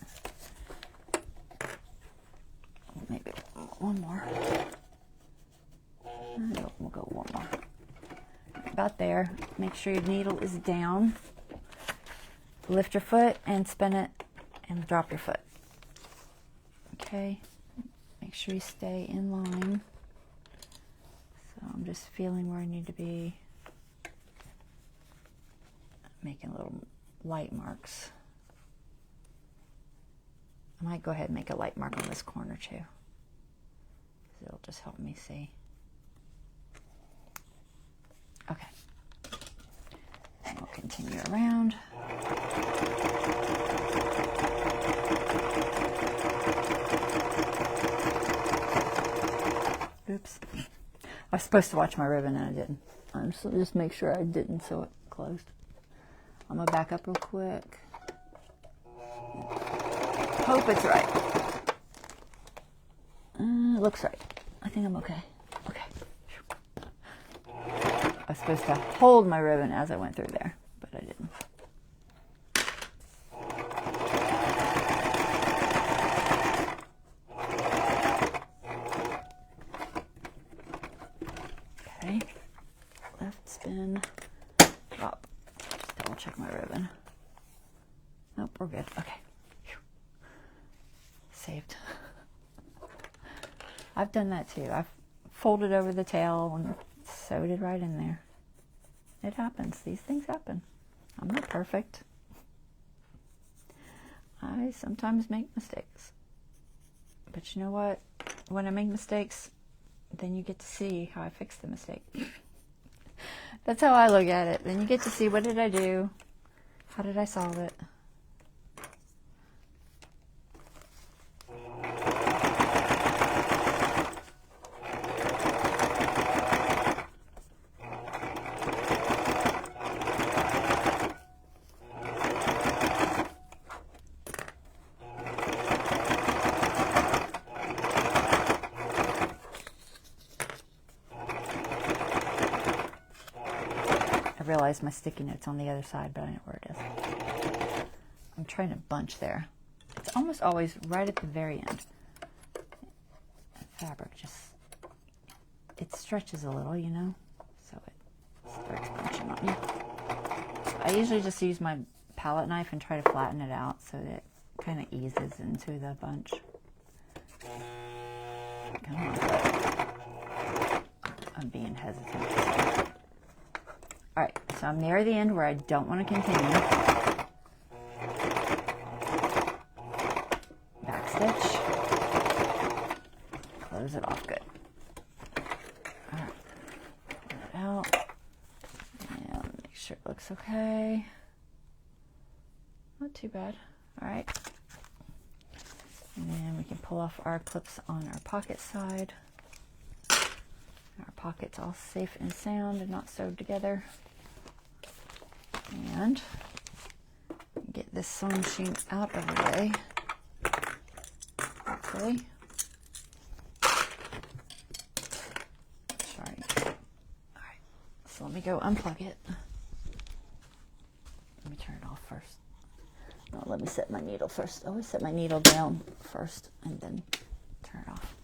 Maybe one more. No, we'll go one more. About there. Make sure your needle is down. Lift your foot and spin it and drop your foot. Okay. Make sure you stay in line. So I'm just feeling where I need to be. Making little light marks. I might go ahead and make a light mark on this corner too. It'll just help me see. Okay. And we'll continue around. Oops. I was supposed to watch my ribbon and I didn't. Just make sure I didn't sew it closed. I'm going to back up real quick. Hope it's right. It looks right. I think I'm okay. Okay. I was supposed to hold my ribbon as I went through there, but I didn't. Okay. Left spin. Drop. Double check my ribbon. Nope, we're good. Okay. Whew. Saved. I've done that too. I've folded over the tail and sewed it right in there. It happens. These things happen. I'm not perfect. I sometimes make mistakes. But you know what? When I make mistakes, then you get to see how I fix the mistake. That's how I look at it. Then you get to see, what did I do? How did I solve it? I realized my sticky note's on the other side, but I know where it is. I'm trying to bunch there. It's almost always right at the very end. The fabric just, it stretches a little, you know, so it starts bunching on you. I usually just use my palette knife and try to flatten it out so that it kind of eases into the bunch. Come on, but I'm being hesitant. All right, so I'm near the end where I don't want to continue. Back stitch. Close it off good. All right, pull it out. And make sure it looks okay. Not too bad. All right. And then we can pull off our clips on our pocket side. Our pocket's all safe and sound and not sewed together. And get this sewing machine out of the way. Okay. Sorry. All right. So let me go unplug it. Let me turn it off first. No, let me set my needle first. I always set my needle down first and then turn it off.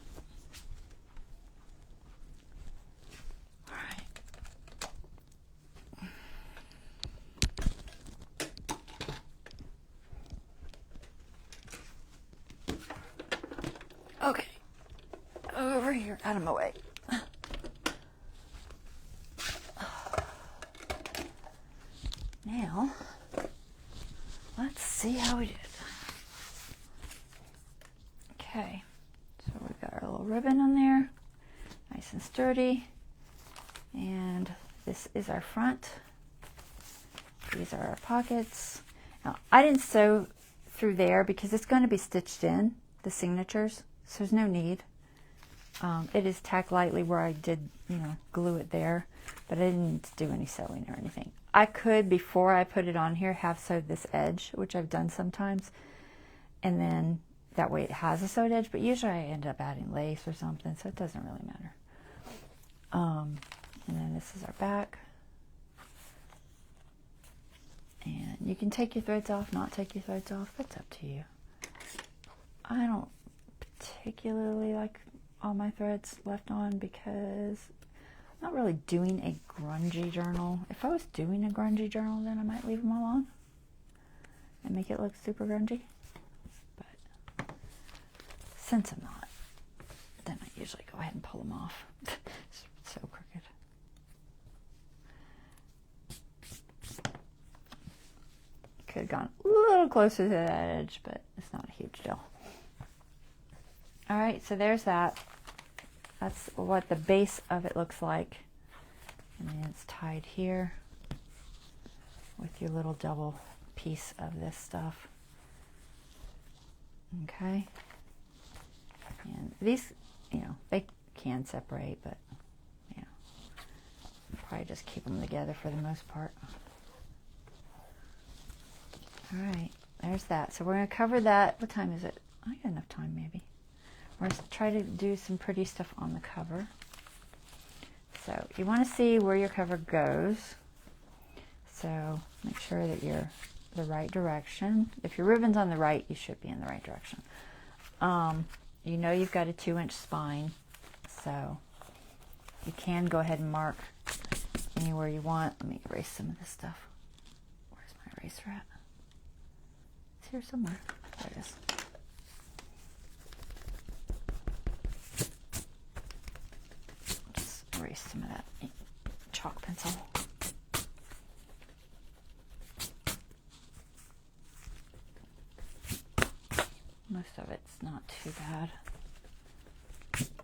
Okay, over here, out of my way. Now, let's see how we did. Okay, so we've got our little ribbon on there, nice and sturdy. And this is our front. These are our pockets. Now, I didn't sew through there because it's going to be stitched in, the signatures. So there's no need. It is tacked lightly where I did, you know, glue it there, but I didn't do any sewing or anything. I could, before I put it on here, have sewed this edge, which I've done sometimes, and then that way it has a sewed edge, but usually I end up adding lace or something, so it doesn't really matter. And then this is our back. And you can take your threads off, not take your threads off, that's up to you. I don't particularly like all my threads left on because I'm not really doing a grungy journal. If I was doing a grungy journal, then I might leave them all on and make it look super grungy. But since I'm not, then I usually go ahead and pull them off. It's so crooked. Could have gone a little closer to that edge, but it's not a huge deal. All right, so there's that. That's what the base of it looks like. And then it's tied here with your little double piece of this stuff. Okay. And these, you know, they can separate, but, you know, probably just keep them together for the most part. All right, there's that. So we're going to cover that. What time is it? I got enough time, maybe. We're going to try to do some pretty stuff on the cover. So you want to see where your cover goes. So make sure that you're the right direction. If your ribbon's on the right, you should be in the right direction. You know you've got a 2-inch spine, so you can go ahead and mark anywhere you want. Let me erase some of this stuff. Where's my eraser at? It's here somewhere. There it is. some of that chalk pencil. Most of it's not too bad.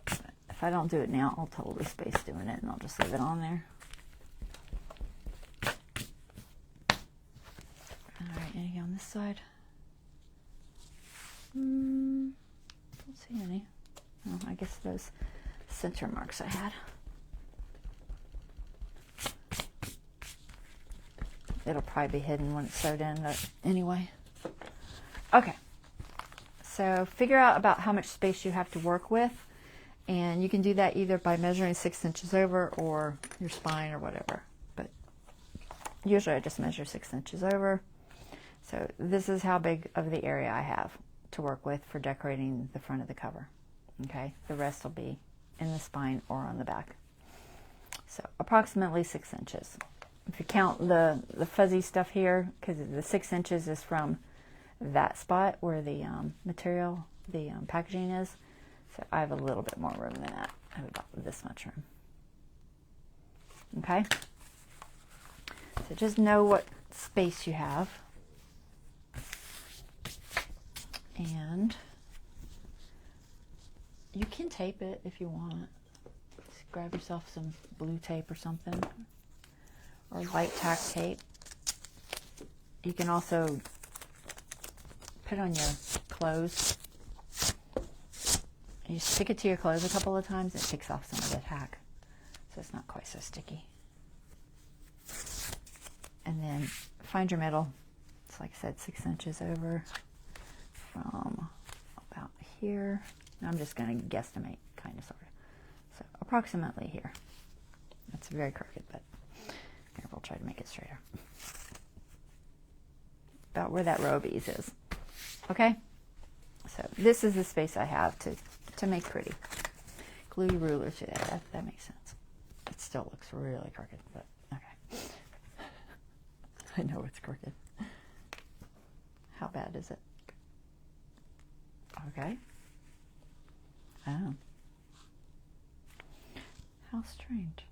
But if I don't do it now, I'll totally space doing it, and I'll just leave it on there. All right, any on this side? Don't see any. Oh, I guess those center marks I had. It'll probably be hidden when it's sewed in, but anyway. Okay. So figure out about how much space you have to work with, and you can do that either by measuring 6 inches over or your spine or whatever. But usually I just measure 6 inches over. So this is how big of the area I have to work with for decorating the front of the cover. Okay, the rest will be in the spine or on the back. So approximately 6 inches. If you count the fuzzy stuff here, because the 6 inches is from that spot where the material, the packaging is. So I have a little bit more room than that. I have about this much room. Okay? So just know what space you have. And you can tape it if you want. Just grab yourself some blue tape or something. Or light tack tape. You can also put on your clothes. You stick it to your clothes a couple of times, it takes off some of the tack, so it's not quite so sticky. And then find your middle. It's like I said, 6 inches over from about here. I'm just going to guesstimate, kind of, sort of. So approximately here. That's very crooked, but here, we'll try to make it straighter. About where that row of bees is. Okay, so this is the space I have to make pretty. Glue your ruler to that. That makes sense. It still looks really crooked, but okay. I know it's crooked. How bad is it? Okay. Oh. How strange.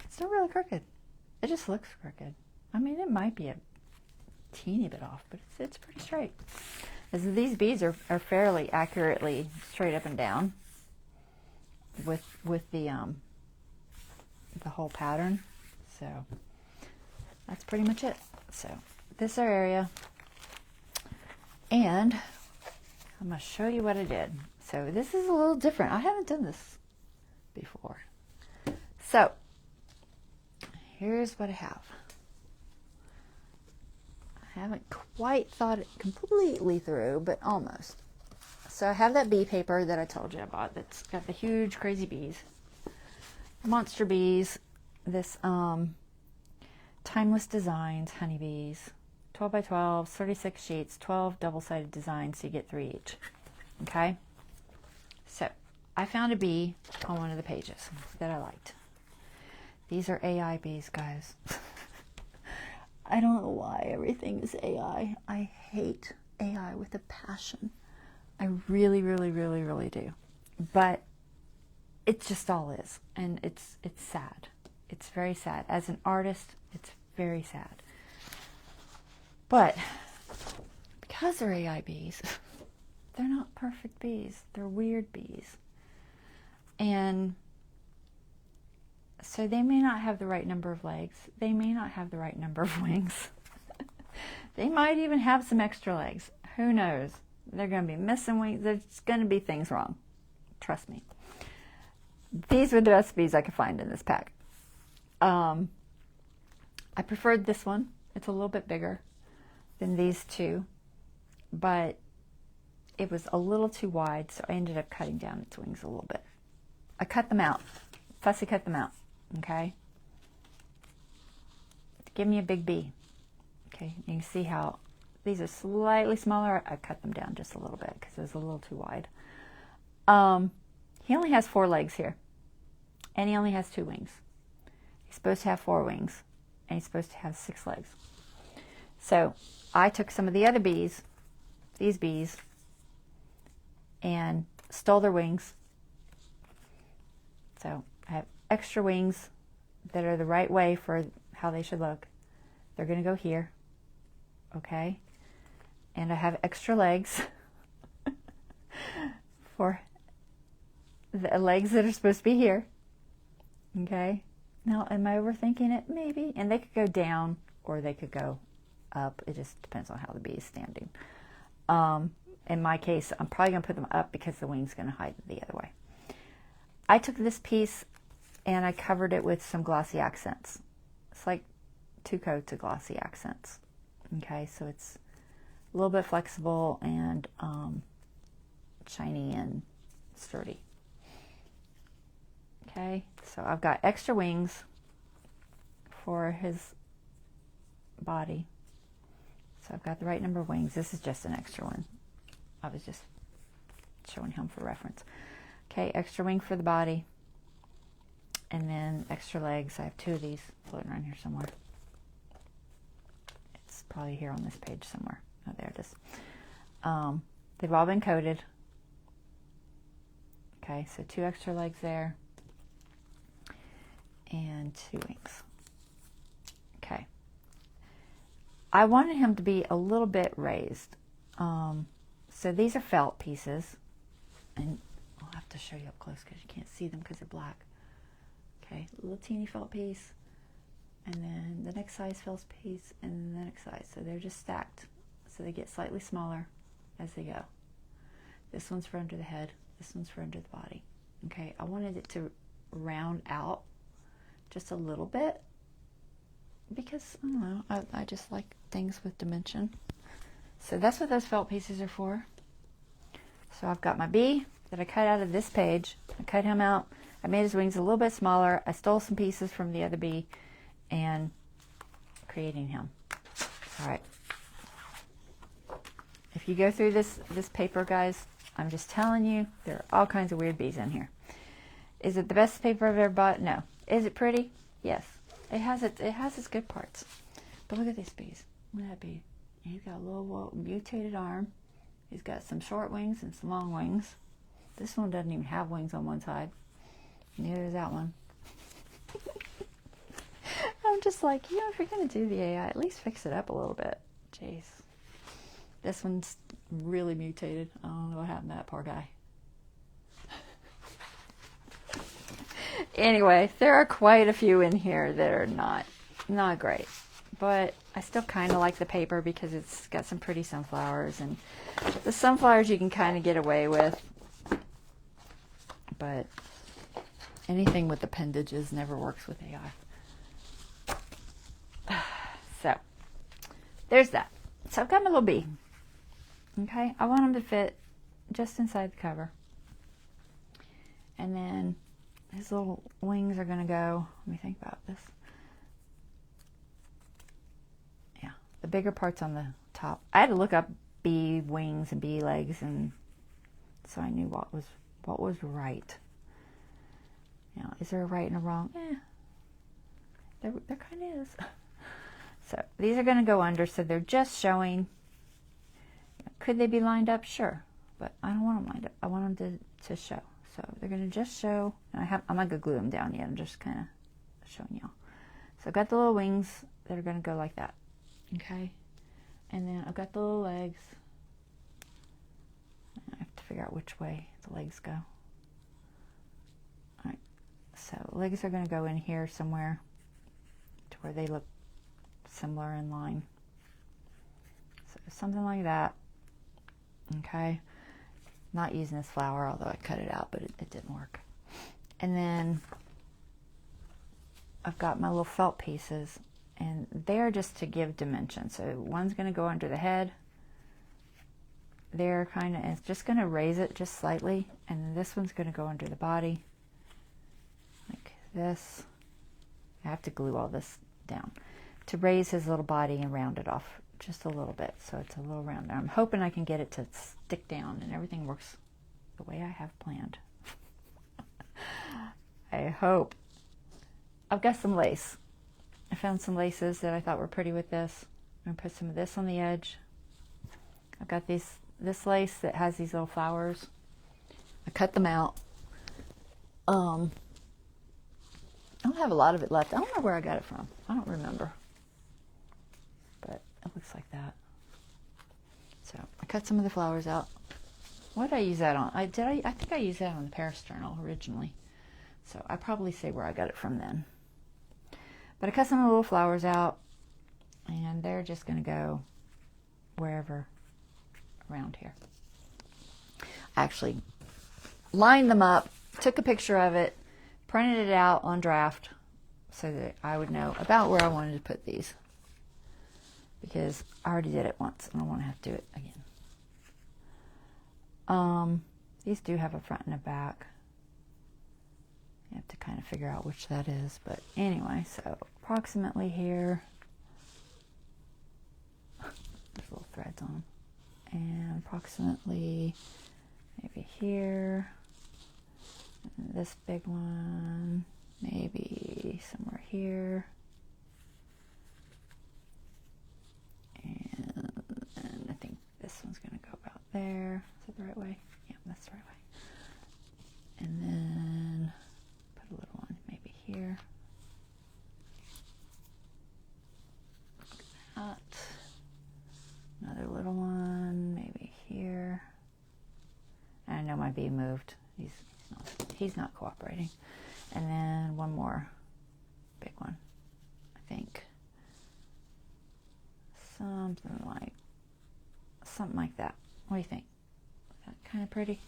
It's still really crooked. It just looks crooked. I mean, it might be a teeny bit off, but it's pretty straight. As these beads are fairly accurately straight up and down with the whole pattern. So that's pretty much it. So this is our area, and I'm going to show you what I did. So this is a little different. I haven't done this before. So here's what I have. I haven't quite thought it completely through, but almost. So I have that bee paper that I told you about that's got the huge crazy bees. Monster bees. This Timeless Designs honeybees. 12 by 12, 36 sheets, 12 double-sided designs, so you get 3 each. Okay? So I found a bee on one of the pages that I liked. These are AI bees, guys. I don't know why everything is AI. I hate AI with a passion. I really, really, really, really do. But it just all is. And it's sad. It's very sad. As an artist, it's very sad. But because they're AI bees, they're not perfect bees. They're weird bees. And so they may not have the right number of legs. They may not have the right number of wings. They might even have some extra legs. Who knows? They're going to be missing wings. There's going to be things wrong. Trust me. These were the best bees I could find in this pack. I preferred this one. It's a little bit bigger than these two, but it was a little too wide, so I ended up cutting down its wings a little bit. I cut them out. Fussy cut them out. Okay? Give me a big bee. Okay? You can see how these are slightly smaller. I cut them down just a little bit because it was a little too wide. He only has 4 legs here. And he only has 2 wings. He's supposed to have 4 wings. And he's supposed to have 6 legs. So I took some of the other bees, these bees, and stole their wings So I have extra wings that are the right way for how they should look. They're going to go here, okay? And I have extra legs for the legs that are supposed to be here, okay? Now, am I overthinking it? Maybe. And they could go down or they could go up. It just depends on how the bee is standing. In my case, I'm probably going to put them up because the wing's going to hide the other way. I took this piece and I covered it with some glossy accents. It's like 2 coats of glossy accents. Okay, so it's a little bit flexible and shiny and sturdy. Okay, so I've got extra wings for his body. So I've got the right number of wings. This is just an extra one. I was just showing him for reference. Okay, extra wing for the body. And then extra legs. I have 2 of these floating around here somewhere. It's probably here on this page somewhere. Oh, there it is. They've all been coated. Okay, so 2 extra legs there. And 2 wings. Okay. I wanted him to be a little bit raised. So these are felt pieces. And I'll have to show you up close because you can't see them because they're black. Okay, a little teeny felt piece. And then the next size felt piece. And then the next size. So they're just stacked. So they get slightly smaller as they go. This one's for under the head. This one's for under the body. Okay, I wanted it to round out just a little bit because, I don't know, I just like things with dimension. So that's what those felt pieces are for. So I've got my bee that I cut out of this page. I cut him out. I made his wings a little bit smaller. I stole some pieces from the other bee and creating him. All right. If you go through this paper, guys, I'm just telling you, there are all kinds of weird bees in here. Is it the best paper I've ever bought? No. Is it pretty? Yes. It has its good parts. But look at these bees. Look at that bee. He's got a little mutated arm. He's got some short wings and some long wings. This one doesn't even have wings on one side. Neither does that one. I'm just like, if you're going to do the AI, at least fix it up a little bit. Jeez. This one's really mutated. I don't know what happened to that poor guy. Anyway, there are quite a few in here that are not great. But I still kind of like the paper because it's got some pretty sunflowers. And the sunflowers you can kind of get away with. But anything with appendages never works with AI. So, there's that. So I've got my little bee. Okay, I want him to fit just inside the cover. And then his little wings are going to go, let me think about this. Yeah, the bigger part's on the top. I had to look up bee wings and bee legs, and so I knew what was right. Is there a right and a wrong? There kind of is. So these are going to go under, so they're just showing. Could they be lined up? Sure, but I don't want them lined up. I want them to show. So they're going to just show. And I'm not going to glue them down yet. I'm just kind of showing y'all. So I've got the little wings that are going to go like that. Okay, and then I've got the little legs. I have to figure out which way the legs go. All right, so legs are going to go in here somewhere to where they look similar in line. So something like that. Okay, not using this flower, although I cut it out, but it didn't work. And then I've got my little felt pieces, and they're just to give dimension. So one's going to go under the head. They're kind of, it's just going to raise it just slightly, and then this one's going to go under the body, like this. I have to glue all this down to raise his little body and round it off just a little bit, so it's a little rounder. I'm hoping I can get it to stick down and everything works the way I have planned. I hope. I've got some lace. I found some laces that I thought were pretty with this. I'm going to put some of this on the edge. I've got this lace that has these little flowers. I cut them out. I don't have a lot of it left. I don't know where I got it from. I don't remember. But it looks like that. So I cut some of the flowers out. What did I use that on? I think I used that on the Paris journal originally. So I probably say where I got it from then. But I cut some of the little flowers out, and they're just going to go wherever around here. I actually lined them up, took a picture of it, printed it out on draft so that I would know about where I wanted to put these. Because I already did it once, and I don't want to have to do it again. These do have a front and a back. You have to kind of figure out which that is. But anyway, so approximately here. There's little threads on them. And approximately maybe here. And this big one. Maybe somewhere here. And I think this one's going to go about there. Is it the right way? Yeah, that's the right way. And then put a little one maybe here. That. Another little one maybe here. I know my bee moved. He's not cooperating. And then one more big one, I think. Something like that. What do you think? Is that kind of pretty?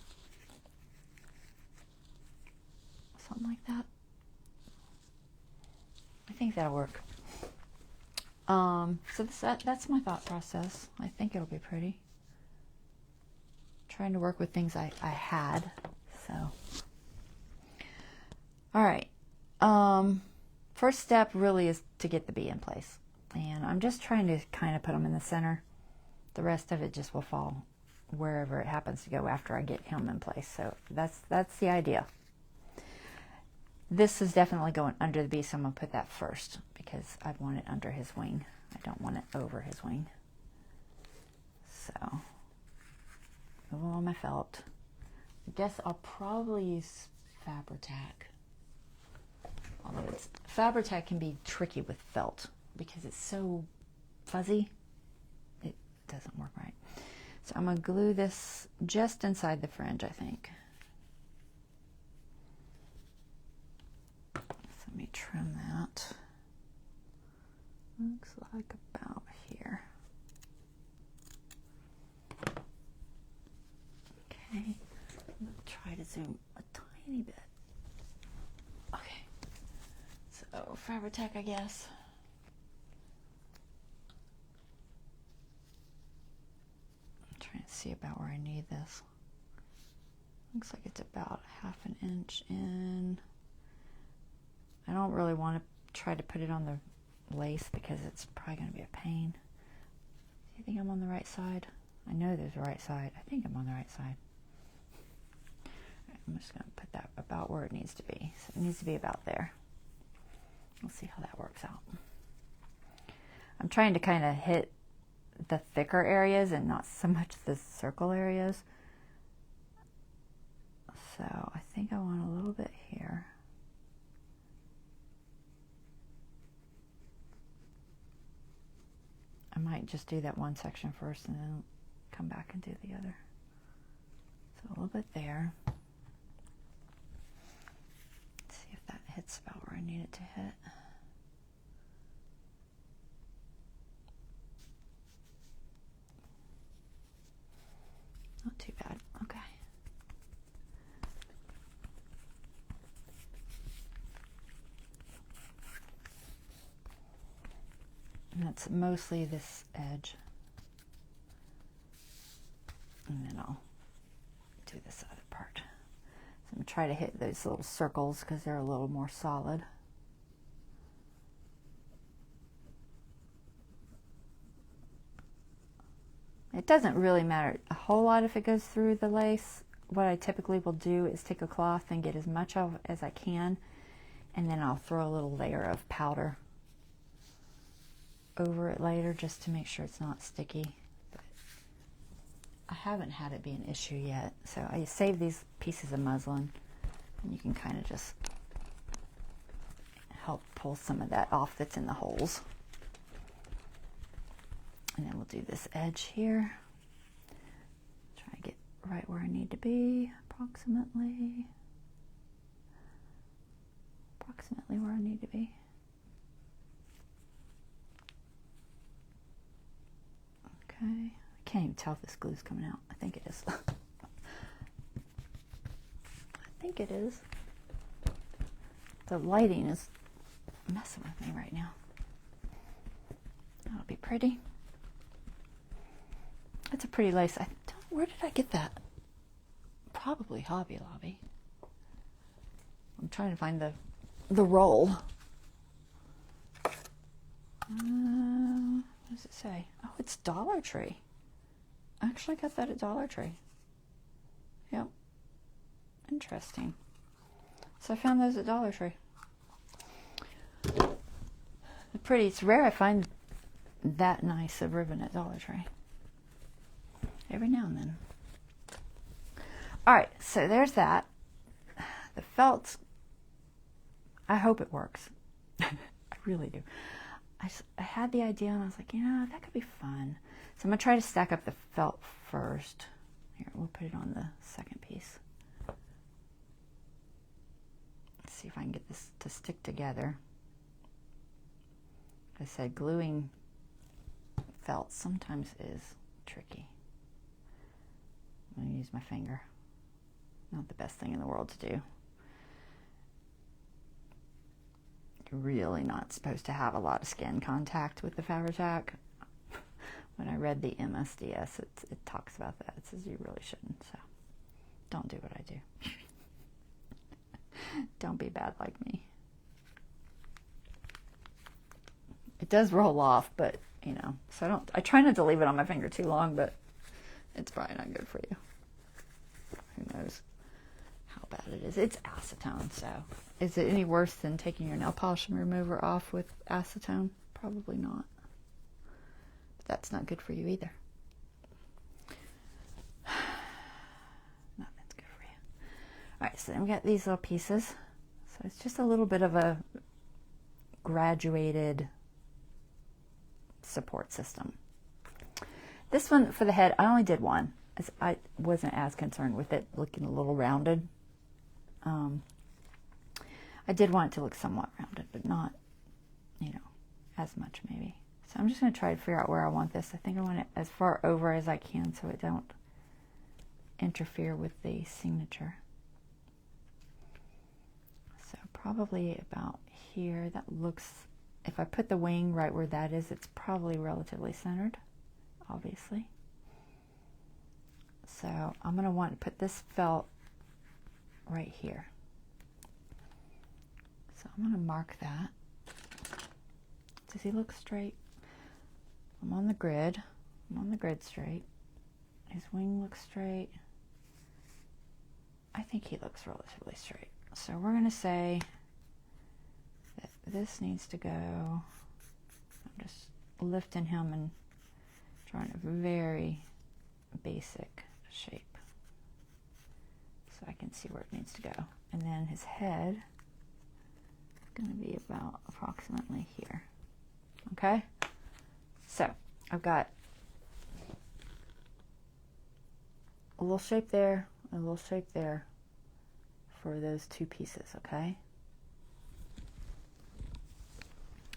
Something like that. I think that'll work. So that's my thought process. I think it'll be pretty. Trying to work with things I had. So, all right. First step really is to get the bee in place. And I'm just trying to kind of put them in the center. The rest of it just will fall wherever it happens to go after I get him in place. So that's the idea. This is definitely going under the bee, so I'm going to put that first because I want it under his wing. I don't want it over his wing. So, move on my felt. I guess I'll probably use Fabri-Tac. Although Fabri-Tac can be tricky with felt because it's so fuzzy. It doesn't work right. So I'm going to glue this just inside the fringe, I think. So let me trim that. Looks like about here. Okay, I'm going to try to zoom a tiny bit. Okay, so Fabri-Tac, I guess. I'm trying to see about where I need this. Looks like it's about 1/2 inch in. I don't really want to try to put it on the lace because it's probably going to be a pain. Do you think I'm on the right side? I know there's the right side. I think I'm on the right side. Right, I'm just going to put that about where it needs to be. So it needs to be about there. We'll see how that works out. I'm trying to kind of hit the thicker areas and not so much the circle areas. So I think I want a little bit here. I might just do that one section first and then come back and do the other. So a little bit there. Let's see if that hits about where I need it to hit. Not too bad. Okay. And that's mostly this edge. And then I'll do this other part. So I'm going to try to hit those little circles because they're a little more solid. It doesn't really matter a whole lot if it goes through the lace. What I typically will do is take a cloth and get as much of as I can, and then I'll throw a little layer of powder over it later just to make sure it's not sticky. But I haven't had it be an issue yet. So I save these pieces of muslin, and you can kind of just help pull some of that off that's in the holes. And then we'll do this edge here. Try to get right where I need to be, approximately where I need to be. Okay, I can't even tell if this glue's coming out. I think it is. I think it is. The lighting is messing with me right now. That'll be pretty. It's a pretty lace. Where did I get that? Probably Hobby Lobby. I'm trying to find the roll. What does it say? Oh, it's Dollar Tree. I actually got that at Dollar Tree. Yep. Interesting. So I found those at Dollar Tree. They're pretty. It's rare I find that nice of ribbon at Dollar Tree. Every now and then. All right, so there's that. The felt, I hope it works. I really do. I had the idea and I was like, yeah, that could be fun. So I'm going to try to stack up the felt first. Here, we'll put it on the second piece. Let's see if I can get this to stick together. Like I said, gluing felt sometimes is tricky. I'm going to use my finger. Not the best thing in the world to do. You're really not supposed to have a lot of skin contact with the Fabri-Tac. When I read the MSDS, it talks about that. It says you really shouldn't, so don't do what I do. Don't be bad like me. It does roll off, but, you know, so I try not to leave it on my finger too long, but it's probably not good for you. Who knows how bad it is. It's acetone, so is it any worse than taking your nail polish remover off with acetone? Probably not. But that's not good for you either. Nothing's good for you. All right, so then we got these little pieces. So it's just a little bit of a graduated support system. This one for the head, I only did one. I wasn't as concerned with it looking a little rounded. I did want it to look somewhat rounded, but not, you know, as much maybe. So I'm just going to try to figure out where I want this. I think I want it as far over as I can so it don't interfere with the signature. So probably about here. That looks, if I put the wing right where that is, it's probably relatively centered, obviously. So I'm going to want to put this felt right here. So I'm going to mark that. Does he look straight? I'm on the grid. I'm on the grid straight. His wing looks straight. I think he looks relatively straight. So we're going to say that this needs to go. I'm just lifting him and drawing a very basic shape so I can see where it needs to go. And then his head is going to be about approximately here. Okay? So I've got a little shape there, a little shape there for those two pieces, okay?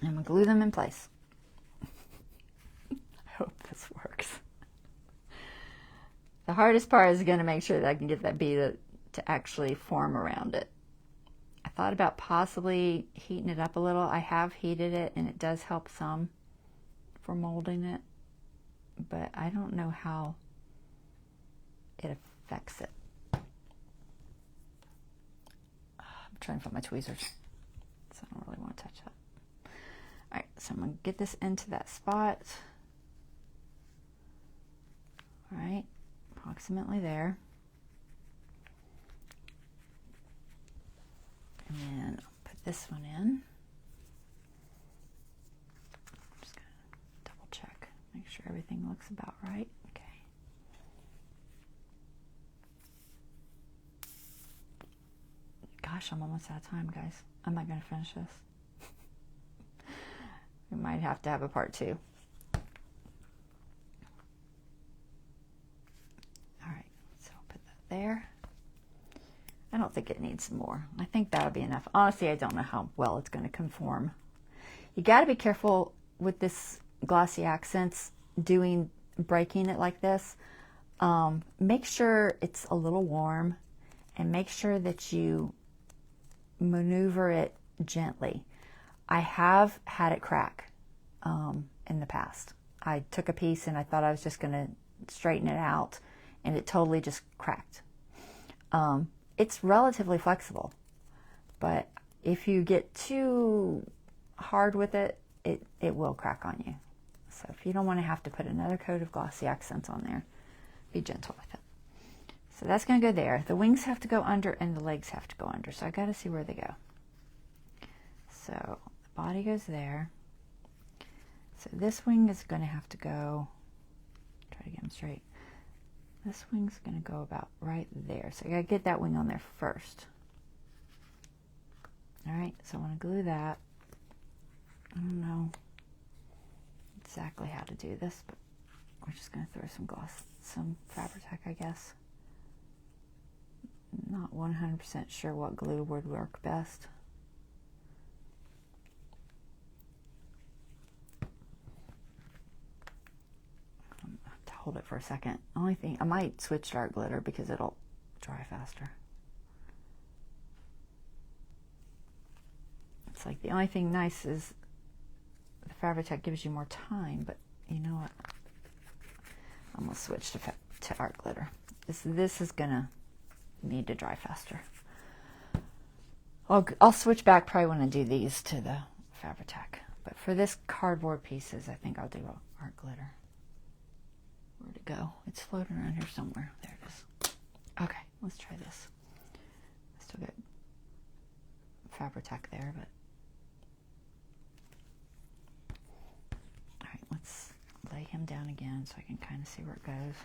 And I'm going to glue them in place. I hope this works. The hardest part is going to make sure that I can get that bee to actually form around it. I thought about possibly heating it up a little. I have heated it and it does help some for molding it, but I don't know how it affects it. I'm trying to find my tweezers, so I don't really want to touch that. All right, so I'm going to get this into that spot. All right, approximately there. And then I'll put this one in. I'm just going to double check, make sure everything looks about right. Okay. Gosh, I'm almost out of time, guys. I'm not going to finish this. We might have to have a part 2. All right, so I'll put that there. I don't think it needs more. I think that'll be enough. Honestly, I don't know how well it's going to conform. You got to be careful with this glossy accents, breaking it like this. Make sure it's a little warm, and make sure that you maneuver it gently. I have had it crack in the past. I took a piece and I thought I was just going to straighten it out, and it totally just cracked. It's relatively flexible, but if you get too hard with it, it will crack on you. So if you don't want to have to put another coat of glossy accents on there, be gentle with it. So that's going to go there. The wings have to go under and the legs have to go under. So I got to see where they go. So the body goes there. So this wing is going to have to go, try to get them straight. This wing's going to go about right there. So I got to get that wing on there first. All right, so I want to glue that. I don't know exactly how to do this, but we're just going to throw some Fabri-Tac, I guess. Not 100% sure what glue would work best. Hold it for a second. Only thing, I might switch to art glitter because it'll dry faster. It's like the only thing nice is the Fabri-Tac gives you more time, but you know what? I'm gonna switch to art glitter. This is gonna need to dry faster. I'll switch back probably when I do these to the Fabri-Tac, but for this cardboard pieces, I think I'll do art glitter. Where'd it go? It's floating around here somewhere. There it is. Okay, let's try this. I still got Fabri-Tac there, but all right, let's lay him down again so I can kind of see where it goes.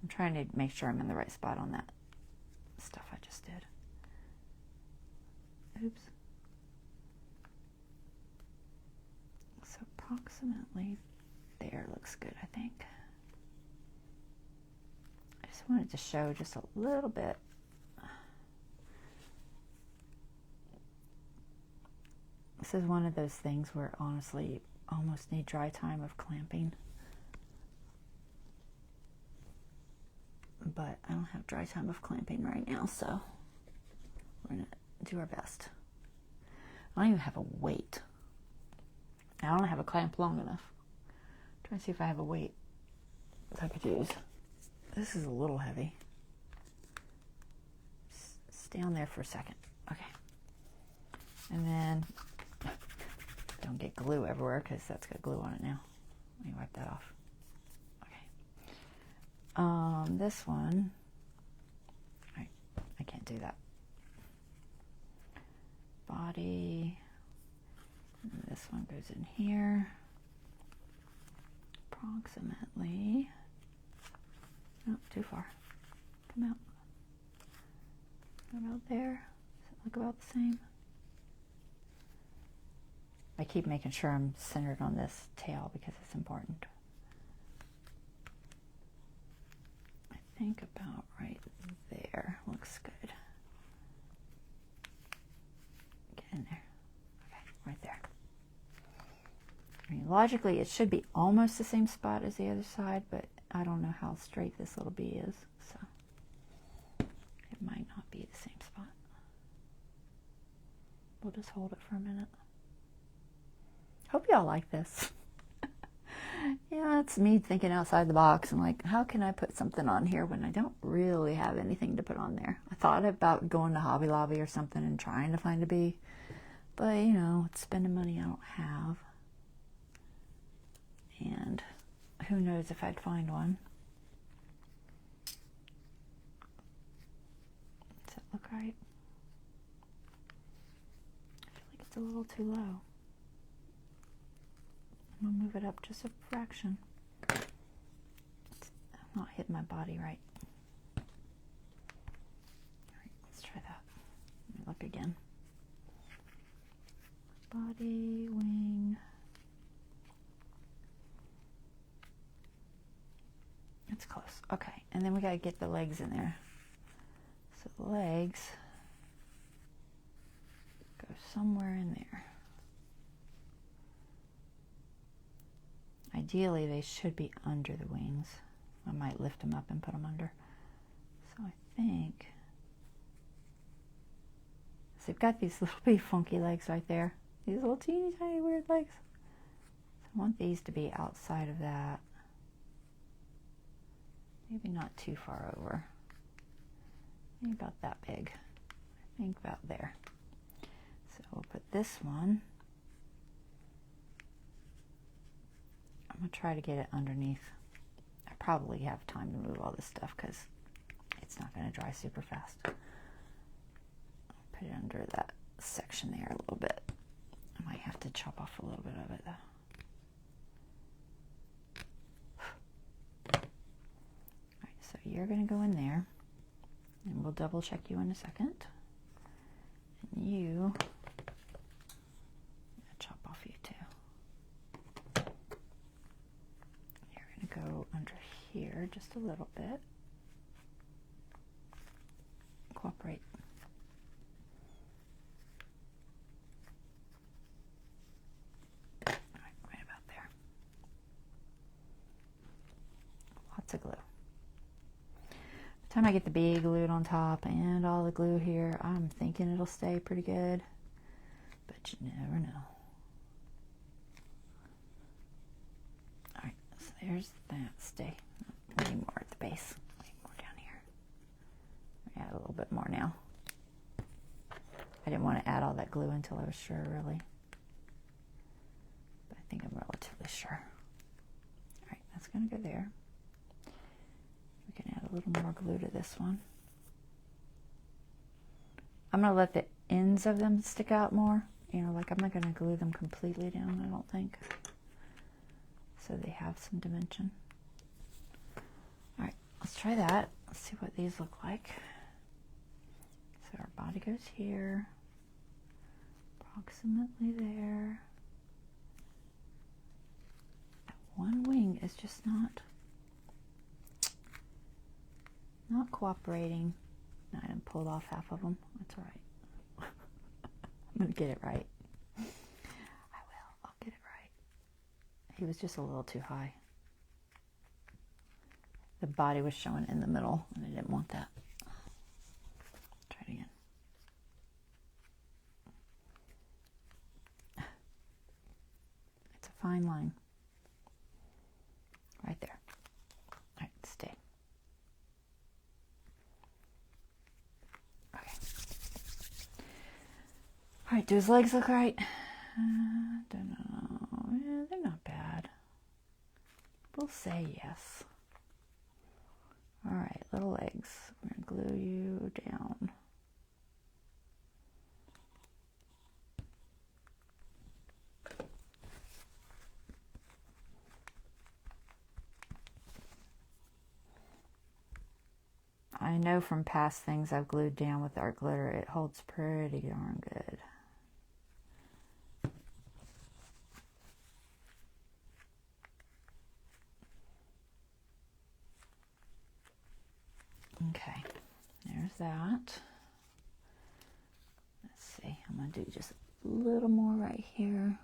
I'm trying to make sure I'm in the right spot on that stuff I just did. Oops. So approximately there looks good, I think. I just wanted to show just a little bit. This is one of those things where honestly you almost need dry time of clamping. But I don't have dry time of clamping right now, so we're going to do our best. I don't even have a weight. I don't have a clamp long enough. I'm trying to see if I have a weight that I could use. This is a little heavy. Stay on there for a second. Okay. And then, don't get glue everywhere because that's got glue on it now. Let me wipe that off. This one, I can't do that. Body, and this one goes in here, approximately, oh, too far, come out, about there, does it look about the same? I keep making sure I'm centered on this tail because it's important. I think about right there. Looks good. Get in there. Okay, right there. I mean, logically, it should be almost the same spot as the other side, but I don't know how straight this little bee is, so it might not be the same spot. We'll just hold it for a minute. Hope y'all like this. Yeah, it's me thinking outside the box. I'm like, how can I put something on here when I don't really have anything to put on there? I thought about going to Hobby Lobby or something and trying to find a bee. But, you know, it's spending money I don't have. And who knows if I'd find one. Does that look right? I feel like it's a little too low. I'm going to move it up just a fraction. I'm not hitting my body right. Alright, let's try that. Let me look again. Body, wing, It's close. Okay, and then we gotta get the legs in there. So the legs go somewhere in there. Ideally, they should be under the wings. I might lift them up and put them under. So I think, so they've got these little bitty funky legs right there. These little teeny tiny weird legs. So I want these to be outside of that. Maybe not too far over. Maybe about that big. I think about there. So we'll put this one. I'm going to try to get it underneath. I probably have time to move all this stuff because it's not going to dry super fast. I'll put it under that section there a little bit. I might have to chop off a little bit of it though. Alright, so you're going to go in there, and we'll double check you in a second. And you, chop off you too. You're going to go under here just a little bit. Cooperate. Right about there. Lots of glue. By the time I get the big glued on top and all the glue here, I'm thinking it'll stay pretty good, but you never know. Alright, so there's that. Stay. We need more at the base. We need more down here. Add a little bit more now. I didn't want to add all that glue until I was sure, really. But I think I'm relatively sure. Alright, that's going to go there. We can add a little more glue to this one. I'm going to let the ends of them stick out more. You know, like I'm not going to glue them completely down, I don't think. So they have some dimension. Alright, let's try that. Let's see what these look like. So our body goes here, approximately there. That one wing is just not cooperating. I done pulled off half of them. That's all right. I'm gonna get it right. I will. I'll get it right. He was just a little too high. The body was showing in the middle, and I didn't want that. Try it again. It's a fine line. Right there. All right, stay. Okay. All right, do his legs look right? Don't know. Yeah, they're not bad. We'll say yes. All right, little legs. We're going to glue you down. I know from past things I've glued down with art glitter, it holds pretty darn good. Okay, there's that. Let's see, I'm going to do just a little more right here.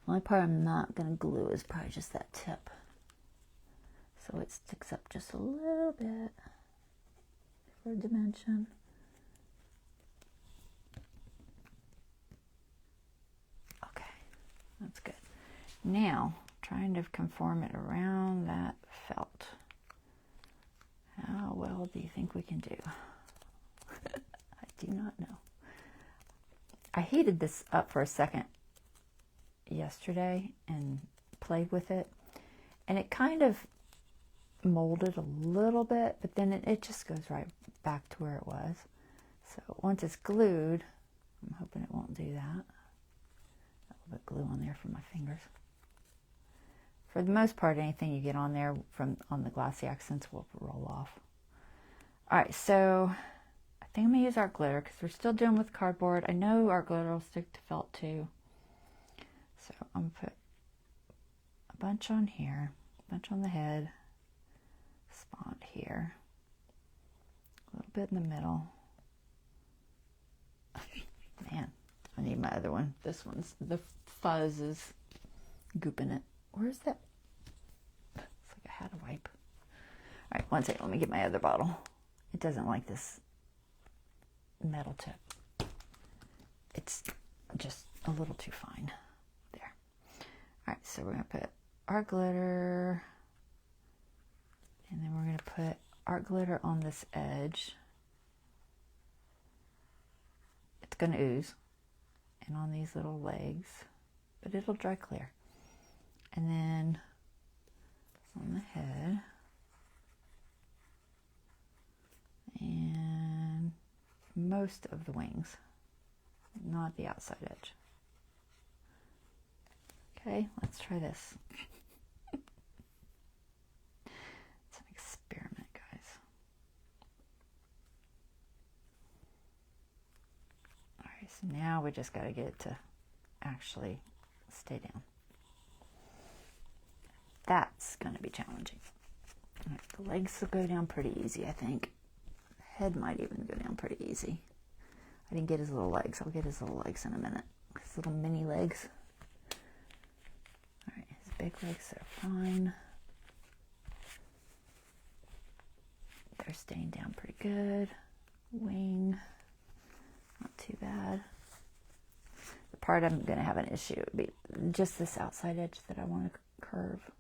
The only part I'm not going to glue is probably just that tip. So it sticks up just a little bit for dimension. Okay, that's good. Now, trying to conform it around that felt. How well do you think we can do? I do not know. I heated this up for a second yesterday and played with it, and it kind of molded a little bit, but then it just goes right back to where it was. So once it's glued, I'm hoping it won't do that. A little bit of glue on there for my fingers. For the most part, anything you get on there on the glossy accents will roll off. Alright, so I think I'm going to use art glitter because we're still doing with cardboard. I know art glitter will stick to felt too. So I'm going to put a bunch on here, a bunch on the head, spot here, a little bit in the middle. Man, I need my other one. This one's, the fuzz is gooping it. Where's that? It's like I had a wipe. All right, one second, let me get my other bottle. It doesn't like this metal tip. It's just a little too fine. There. All right, so we're gonna put art glitter, and then we're gonna put art glitter on this edge. It's gonna ooze, and on these little legs, but it'll dry clear. And then on the head, and most of the wings, not the outside edge. Okay, let's try this. It's an experiment, guys. All right, so now we just got to get it to actually stay down. That's going to be challenging. All right, the legs will go down pretty easy, I think. The head might even go down pretty easy. I didn't get his little legs. I'll get his little legs in a minute. His little mini legs. All right, his big legs are fine. They're staying down pretty good. Wing, not too bad. The part I'm going to have an issue would be just this outside edge that I want to curve.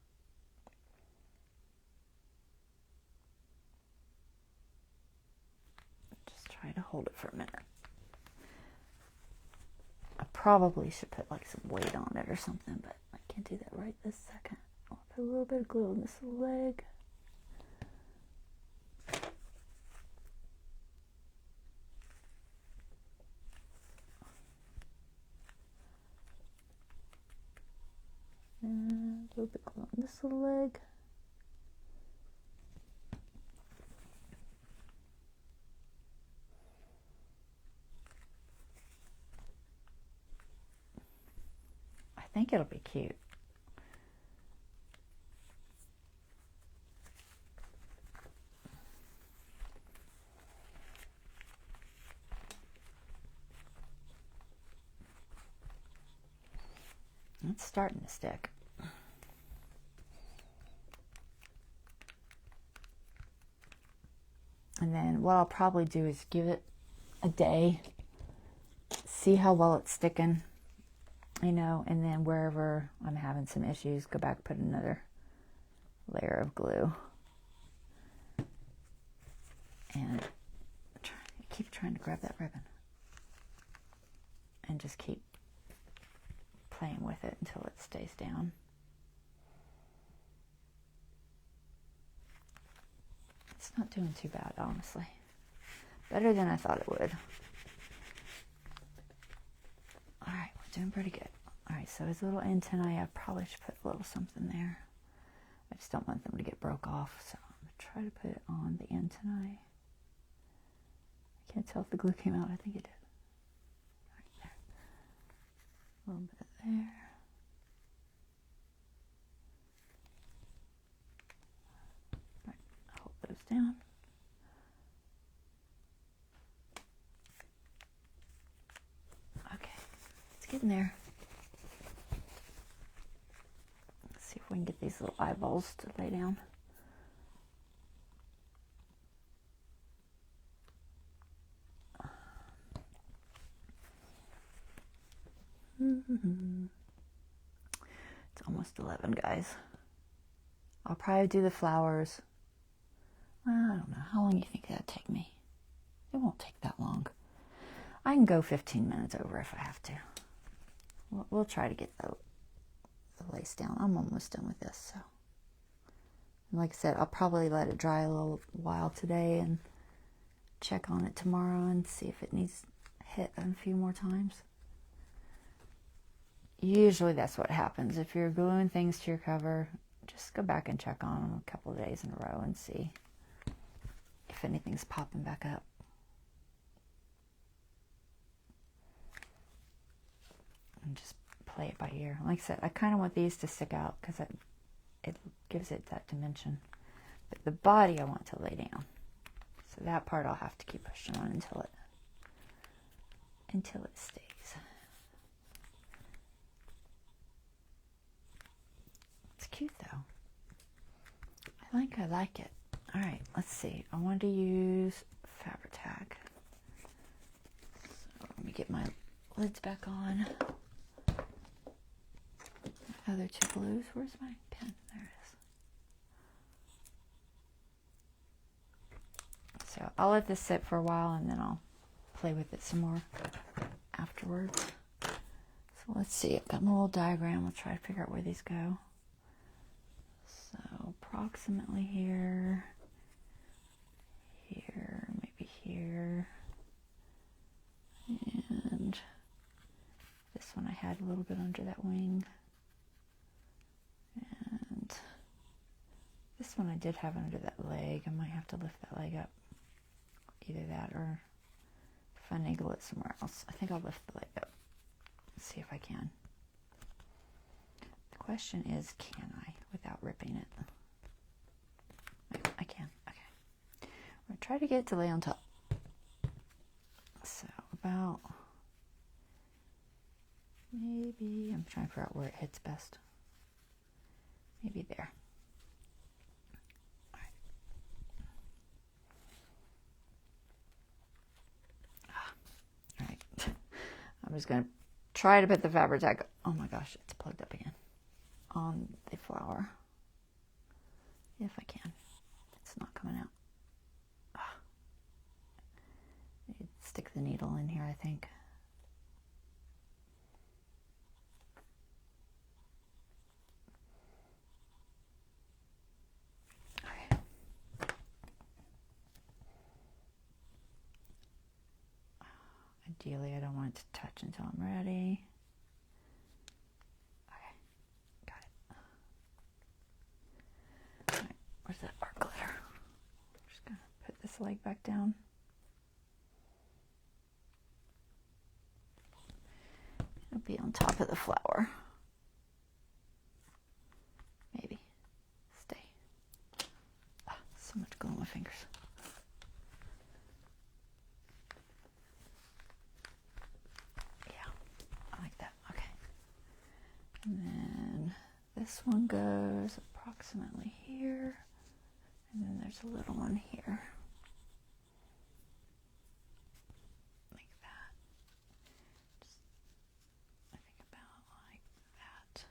Just try to hold it for a minute. I probably should put like some weight on it or something, but I can't do that right this second. I'll put a little bit of glue on this leg. And a little bit of glue on this little leg. I think it'll be cute. It's starting to stick. And then what I'll probably do is give it a day, see how well it's sticking, you know, and then wherever I'm having some issues, go back, put another layer of glue. And keep trying to grab that ribbon. And just keep playing with it until it stays down. It's not doing too bad, honestly. Better than I thought it would. All right, we're doing pretty good. All right, so his little antennae, I probably should put a little something there. I just don't want them to get broke off, so I'm going to try to put it on the antennae. I can't tell if the glue came out. I think it did. Right there. A little bit there. All right, hold those down. Okay, it's getting there. Let's see if we can get these little eyeballs to lay down. It's almost 11, guys. I'll probably do the flowers. I don't know. How long do you think that'd take me? It won't take that long. I can go 15 minutes over if I have to. We'll try to get the lace down. I'm almost done with this. So, and like I said, I'll probably let it dry a little while today and check on it tomorrow and see if it needs hit a few more times. Usually that's what happens. If you're gluing things to your cover, just go back and check on them a couple of days in a row and see if anything's popping back up. And just play it by ear. Like I said, I kind of want these to stick out because it gives it that dimension. But the body I want to lay down. So that part I'll have to keep pushing on until it stays. It's cute though. I like it. All right, let's see. I wanted to use Fabri-Tac. So let me get my lids back on. My other two blues. Where's my pen? There it is. So I'll let this sit for a while and then I'll play with it some more afterwards. So let's see. I've got my little diagram. I'll try to figure out where these go. So approximately here, maybe here, and this one I had a little bit under that wing, and this one I did have under that leg. I might have to lift that leg up, either that or finagle it somewhere else. I think I'll lift the leg up. Let's see if I can. The question is, can I without ripping it? I can. Okay. I'm going to try to get it to lay on top. So about maybe, I'm trying to figure out where it hits best. Maybe there. All right. All right. I'm just going to try to put the Fabri-Tac, oh my gosh, it's plugged up again, on the flower. If I can. It's not coming out. Need to stick the needle in here, I think. Okay. Ideally, I don't want it to touch until I'm ready. Okay, got it. All right, where's that art glitter? I'm just gonna put this leg back down. It'll be on top of the flower. Maybe. Stay. So much glue on my fingers. Yeah, I like that. Okay. And then this one goes approximately here. And then there's a little one here. Like that. Just, I think about like that.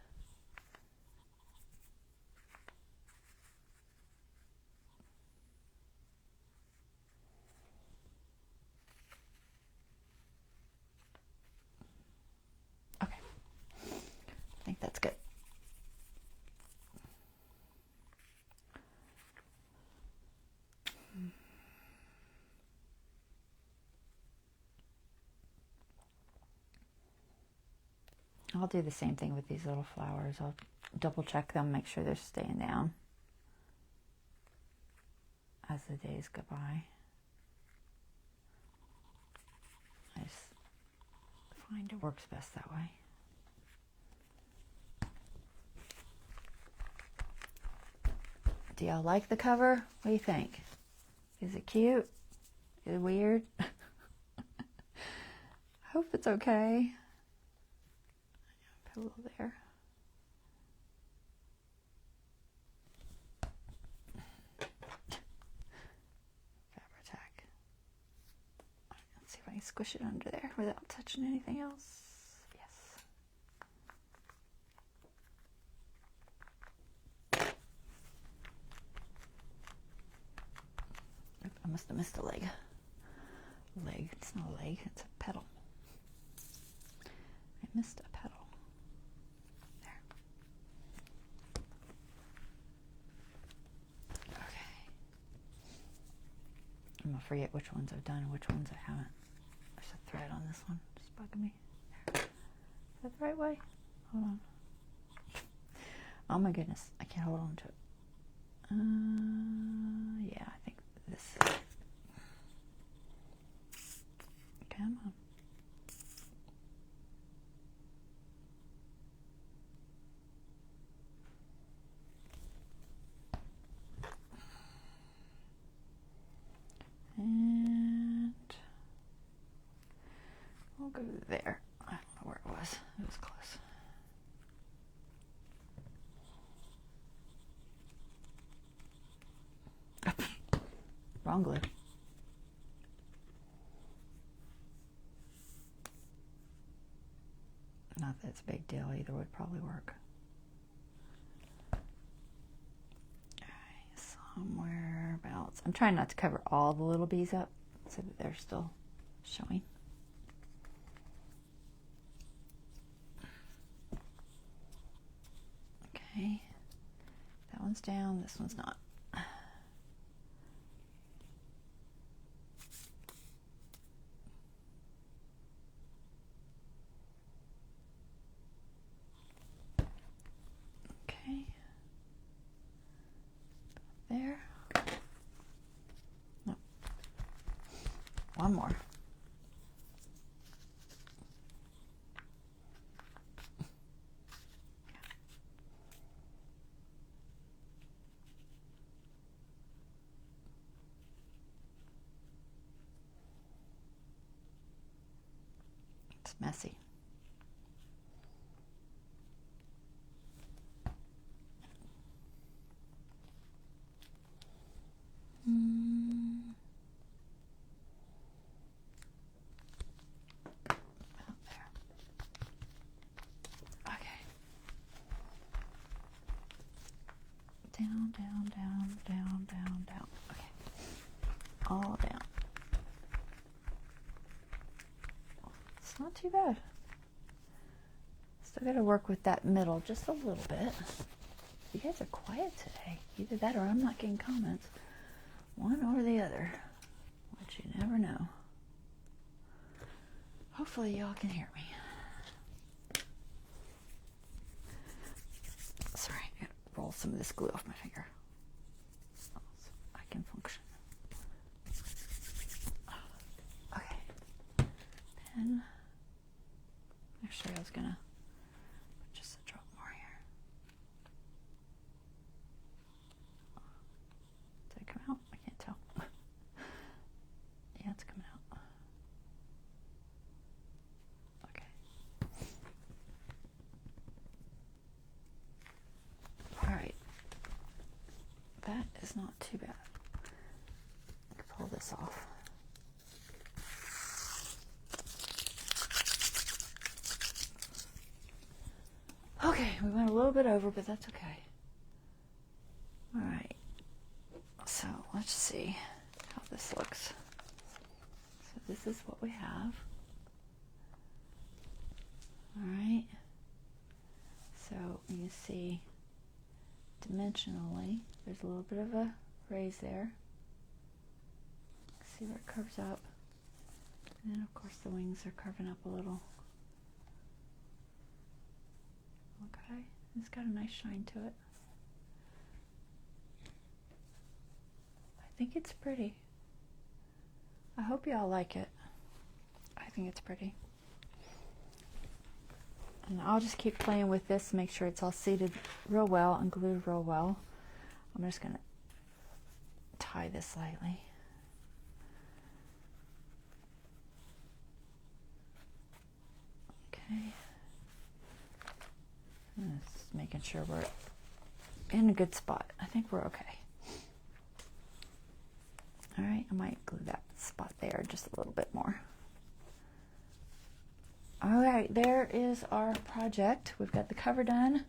Okay. I think that's good. I'll do the same thing with these little flowers. I'll double check them, make sure they're staying down as the days go by. I just find it works best that way. Do y'all like the cover? What do you think? Is it cute? Is it weird? I hope it's okay. Put a little there. Fabri-Tac. Let's see if I can squish it under there without touching anything else. Yes. Oop, I must have missed a leg. Leg. It's not a leg. It's a petal. I missed a petal. There. Okay. I'm gonna forget which ones I've done and which ones I haven't. There's a thread on this one. Just bugging me. There. Is that the right way? Hold on. Oh my goodness. I can't hold on to it. Yeah, I think this. Come on. Wrong glue. Not that it's a big deal, either would probably work. Somewhere about, I'm trying not to cover all the little bees up so that they're still showing. Okay, that one's down, this one's not. Okay, there. No. One more. It's messy. Down, down, down, down, down, down. Okay. All down. It's not too bad. Still got to work with that middle just a little bit. You guys are quiet today. Either that or I'm not getting comments. One or the other. But you never know. Hopefully y'all can hear me. Sorry, I gotta roll some of this glue off my finger so I can function. Okay. Then, actually I was gonna put just a drop more here. Did it come out? I can't tell. Yeah, it's coming out. Okay. Alright. That is not too bad. I can pull this off. Okay, we went a little bit over, but that's okay. Alright. So, let's see how this looks. So this is what we have. Alright. So you see dimensionally, there's a little bit of a raise there. See where it curves up. And then of course the wings are curving up a little. Okay, it's got a nice shine to it. I think it's pretty. I hope y'all like it. I think it's pretty. And I'll just keep playing with this, make sure it's all seated real well and glued real well. I'm just going to tie this lightly. Okay. Just making sure we're in a good spot. I think we're okay. All right, I might glue that spot there just a little bit more. All right, there is our project. We've got the cover done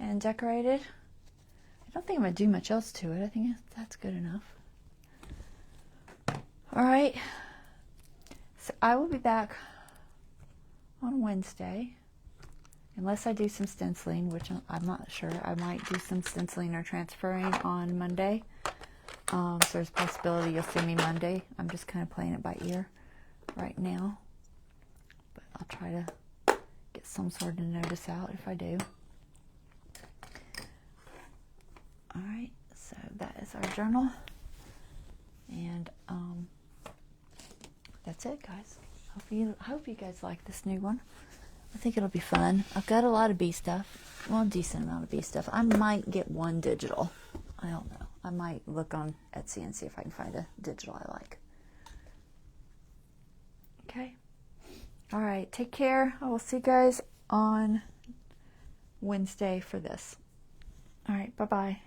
and decorated. I don't think I'm going to do much else to it. I think that's good enough. All right, so I will be back on Wednesday, unless I do some stenciling, which I'm not sure. I might do some stenciling or transferring on Monday. So there's a possibility you'll see me Monday. I'm just kind of playing it by ear right now. But I'll try to get some sort of notice out if I do. Alright, so that is our journal. And that's it, guys. Hope you guys like this new one. I think it'll be fun. I've got a lot of bee stuff. Well, a decent amount of bee stuff. I might get one digital. I don't know. I might look on Etsy and see if I can find a digital I like. Okay. All right. Take care. I will see you guys on Wednesday for this. All right. Bye-bye.